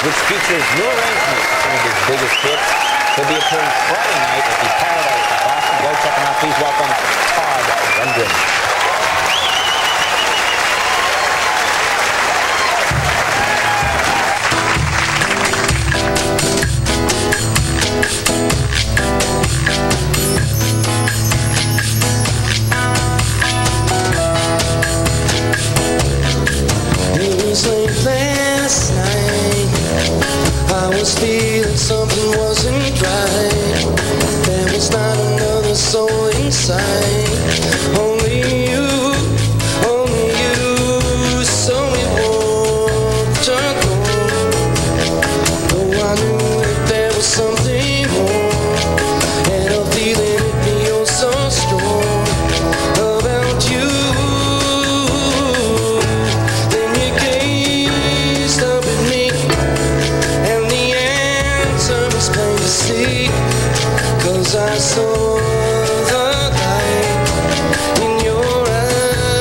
which features new arrangements of some of his biggest hits. He'll be appearing Friday night at the Paradise in Boston. Go check him out. Please welcome Todd Rundgren. It was late last night. I was feeling something wasn't right. There was not another soul inside. Only you, so we walked alone. Though I knew that there was something more, and a feeling hit me oh so strong about you. Then you gazed up at me, and the answer was plain to see, 'cause I saw the light in your eyes,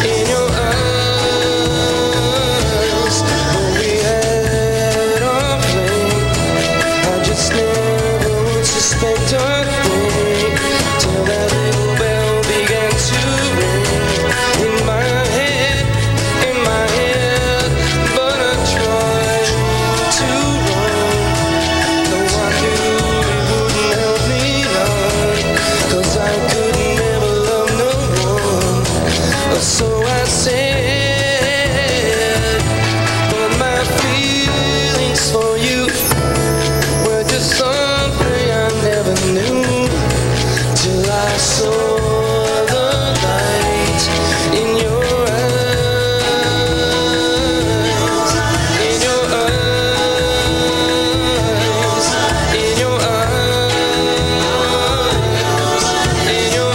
in your eyes. When we had our flame, I just never would suspect a thing, till that little bell began to ring in my head, but I tried to run. Though I knew it wouldn't help me none, 'cause I could never love no one. So I said, but my feelings for you were just something I never knew, till I saw the light in your eyes, in your eyes, in your eyes, in your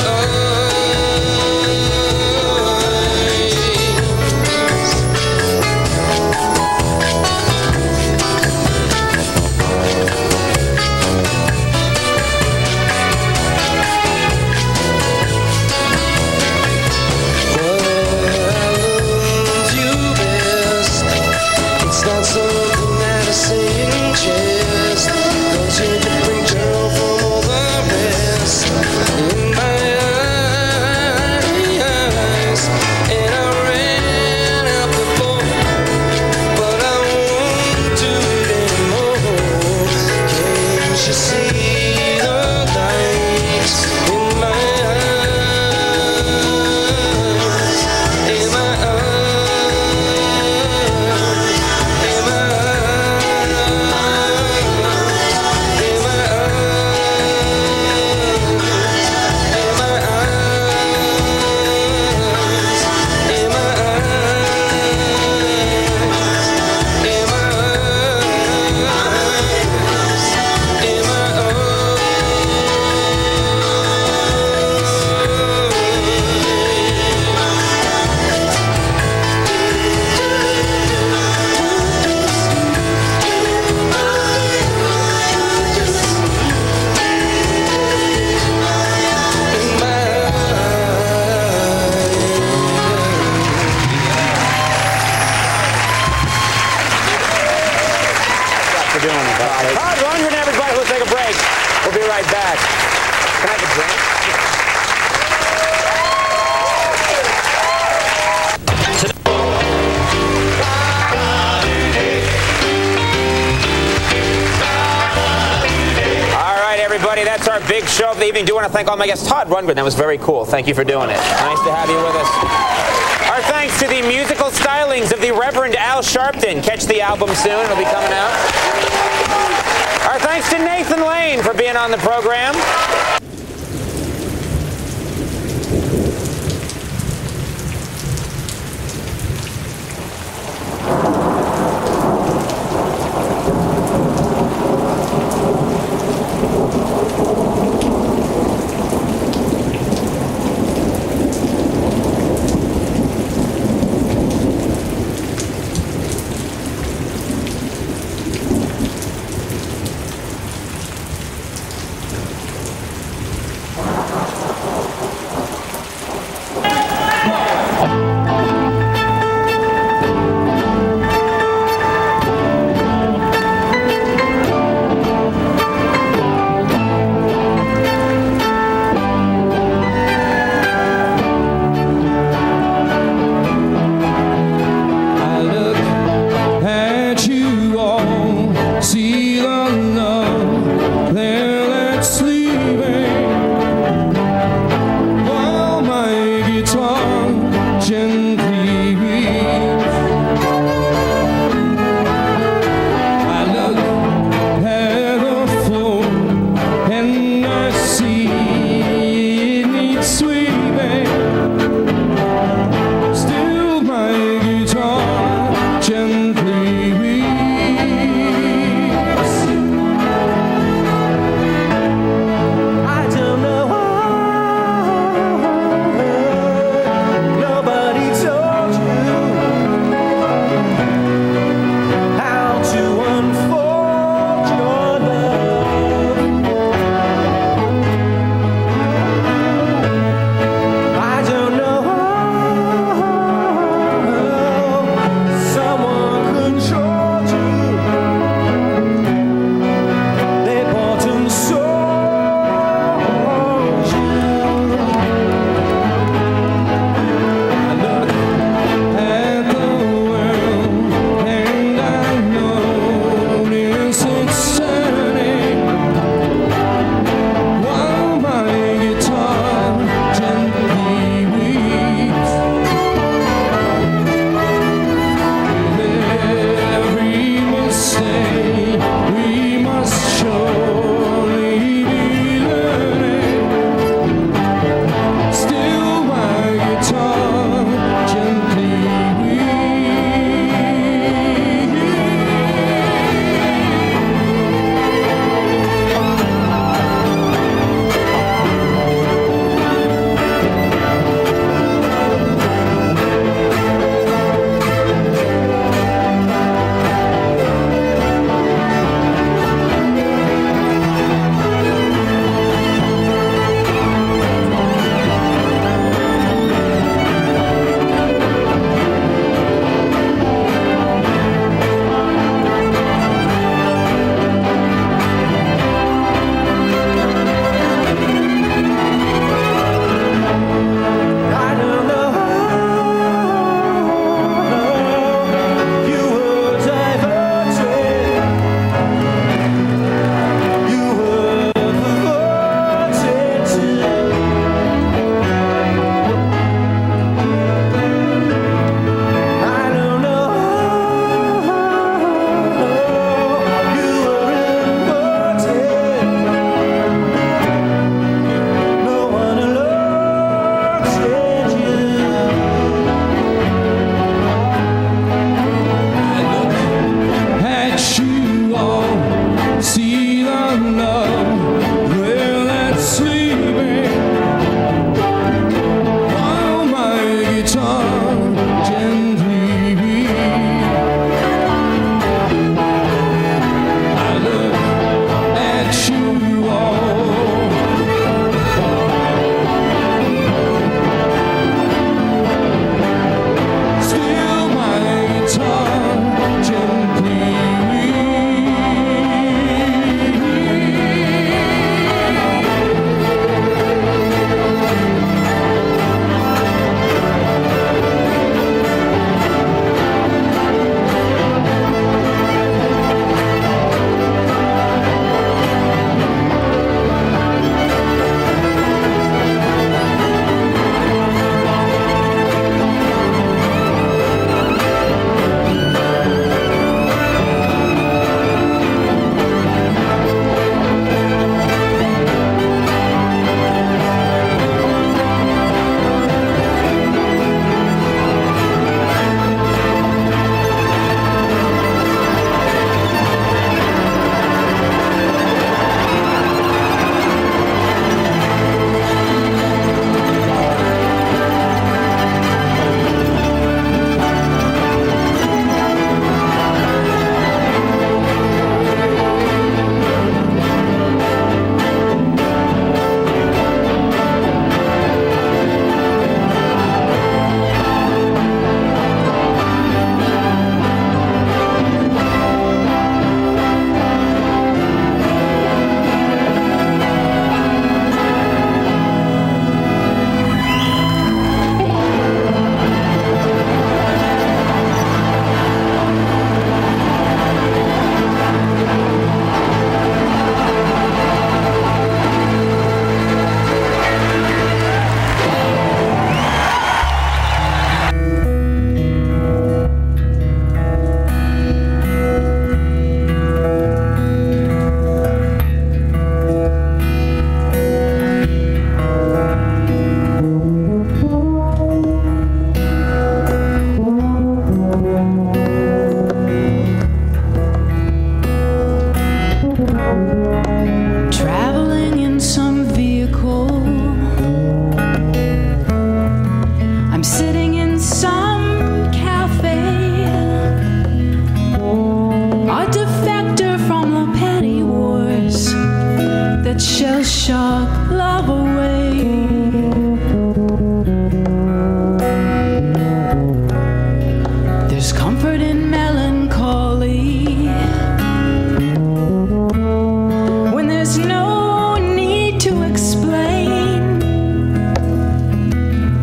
it's not something that I say in jest, 'cause you're a different girl from all the rest. In my eyes, and I ran out before, but I won't do it anymore. Can't you see the light in my eyes, in my eyes, in my eyes, in my For doing it. Todd Rundgren, everybody. We'll take a break. We'll be right back. Can I have a drink? All right, everybody. That's our big show of the evening. Do want to thank all my guests. Todd Rundgren, that was very cool. Thank you for doing it. Nice to have you with us. Our thanks to the musical stylings of the Reverend Al Sharpton. Catch the album soon. It'll be coming out. Our thanks to Nathan Lane for being on the program. traveling in some vehicle. I'm sitting in some cafe, a defector from the petty wars that shall shock love away. There's comfort in melancholy when there's no need to explain.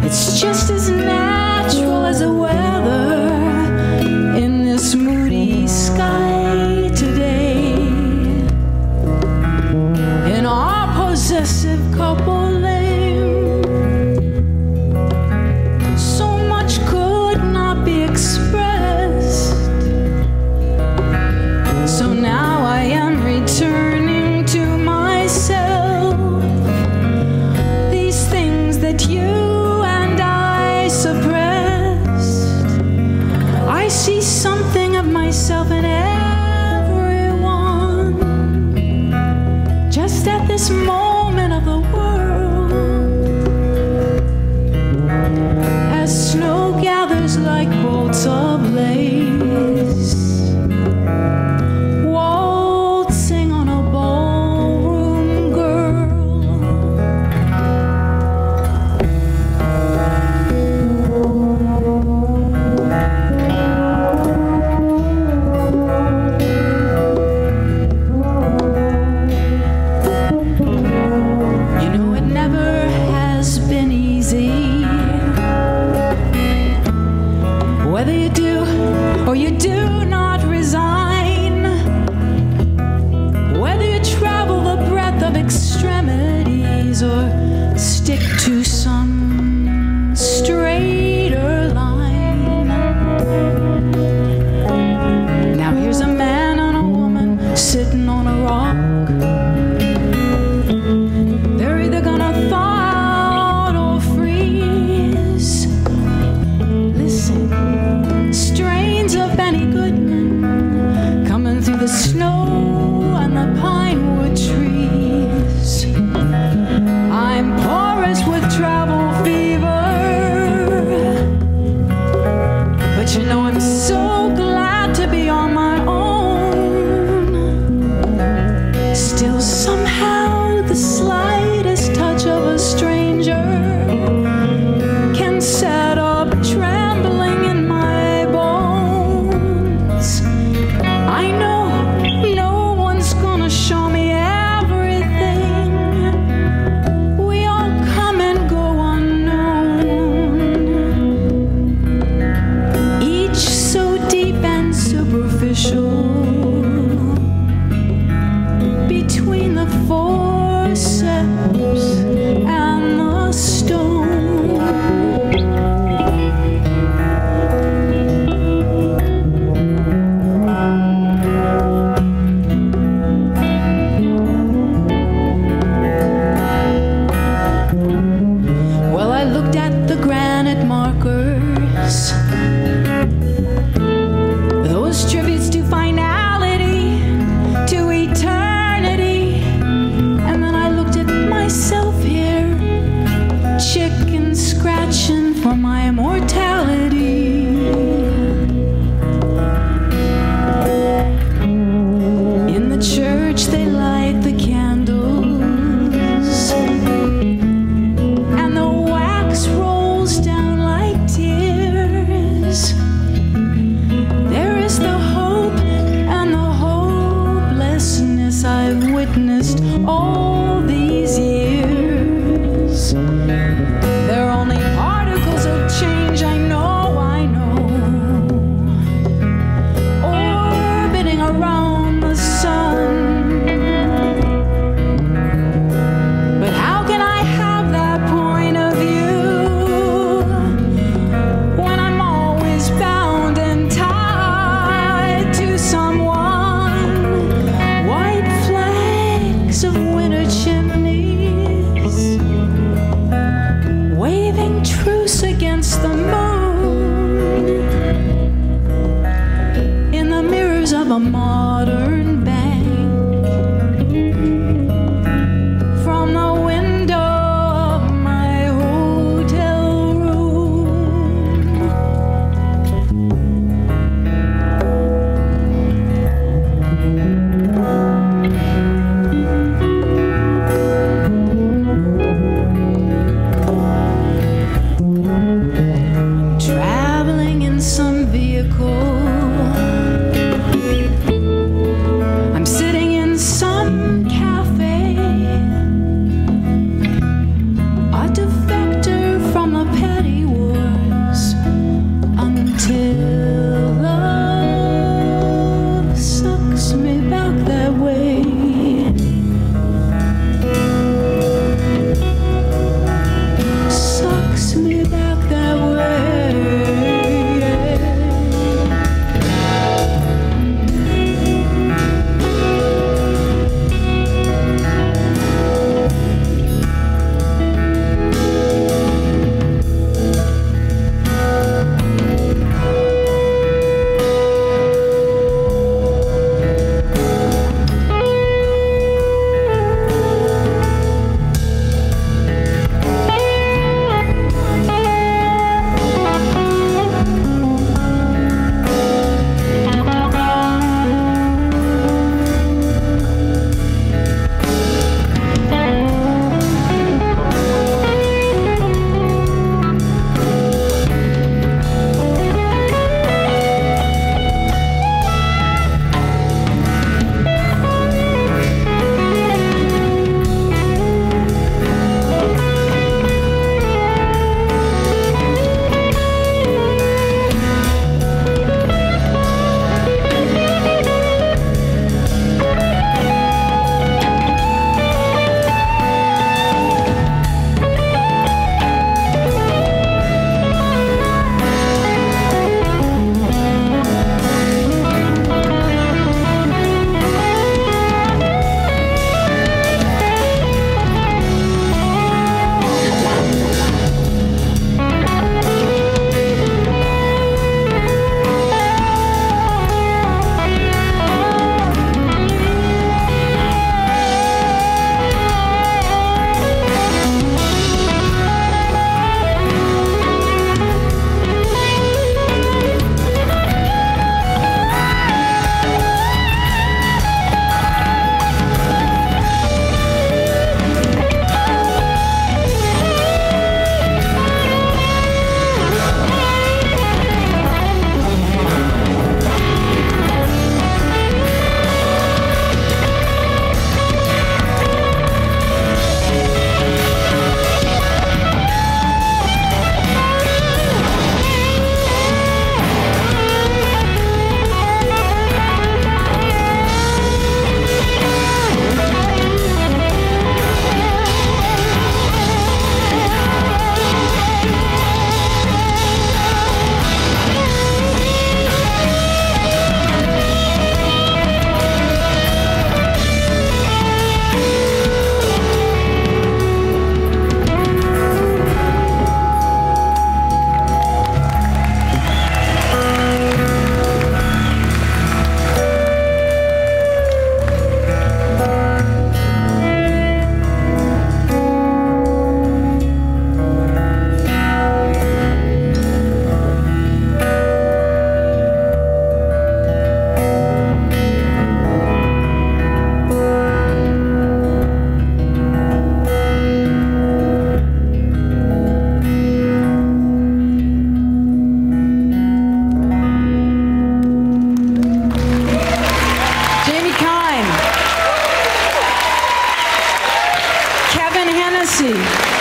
It's just as natural as the weather in this moody sky today. In our possessive coupling, so much could not be expressed. So now I am returning to myself these things that you and I suppressed. I see something of myself in everyone, just at this moment of the world. As snow gathers like bolts of lace, waltzing on a ballroom girl. You know it never has been easy, whether you do or you do not resign, whether you travel the breadth of extremities or stick to some straighter line. Now here's a man and a woman sitting on a rock. They're either gonna thaw out or freeze. Listen, strains of Benny Goodman coming through the snow and the pine wood trees. I'm porous with travel fever, but you know I'm so glad to be on my own. Still somehow the slightest touch of a stranger can set up trembling in my bones. I know no one's gonna show me everything. We all come and go unknown, each so deep and superficial, between the forceps and the stone. Well, I looked at the granite markers, those tributes to finality, to eternity, and then I looked at myself here, chicken scratching for my immortality. In the church they light the candles, and the wax rolls down like tears. There is the hope and the hopelessness I've witnessed all these years. They're only particles of change, I know, orbiting around the sun. But how can I have that point of view when I'm always bound and tied to someone? White flags of winter chill back that way. Sucks me back that way. Hennessy.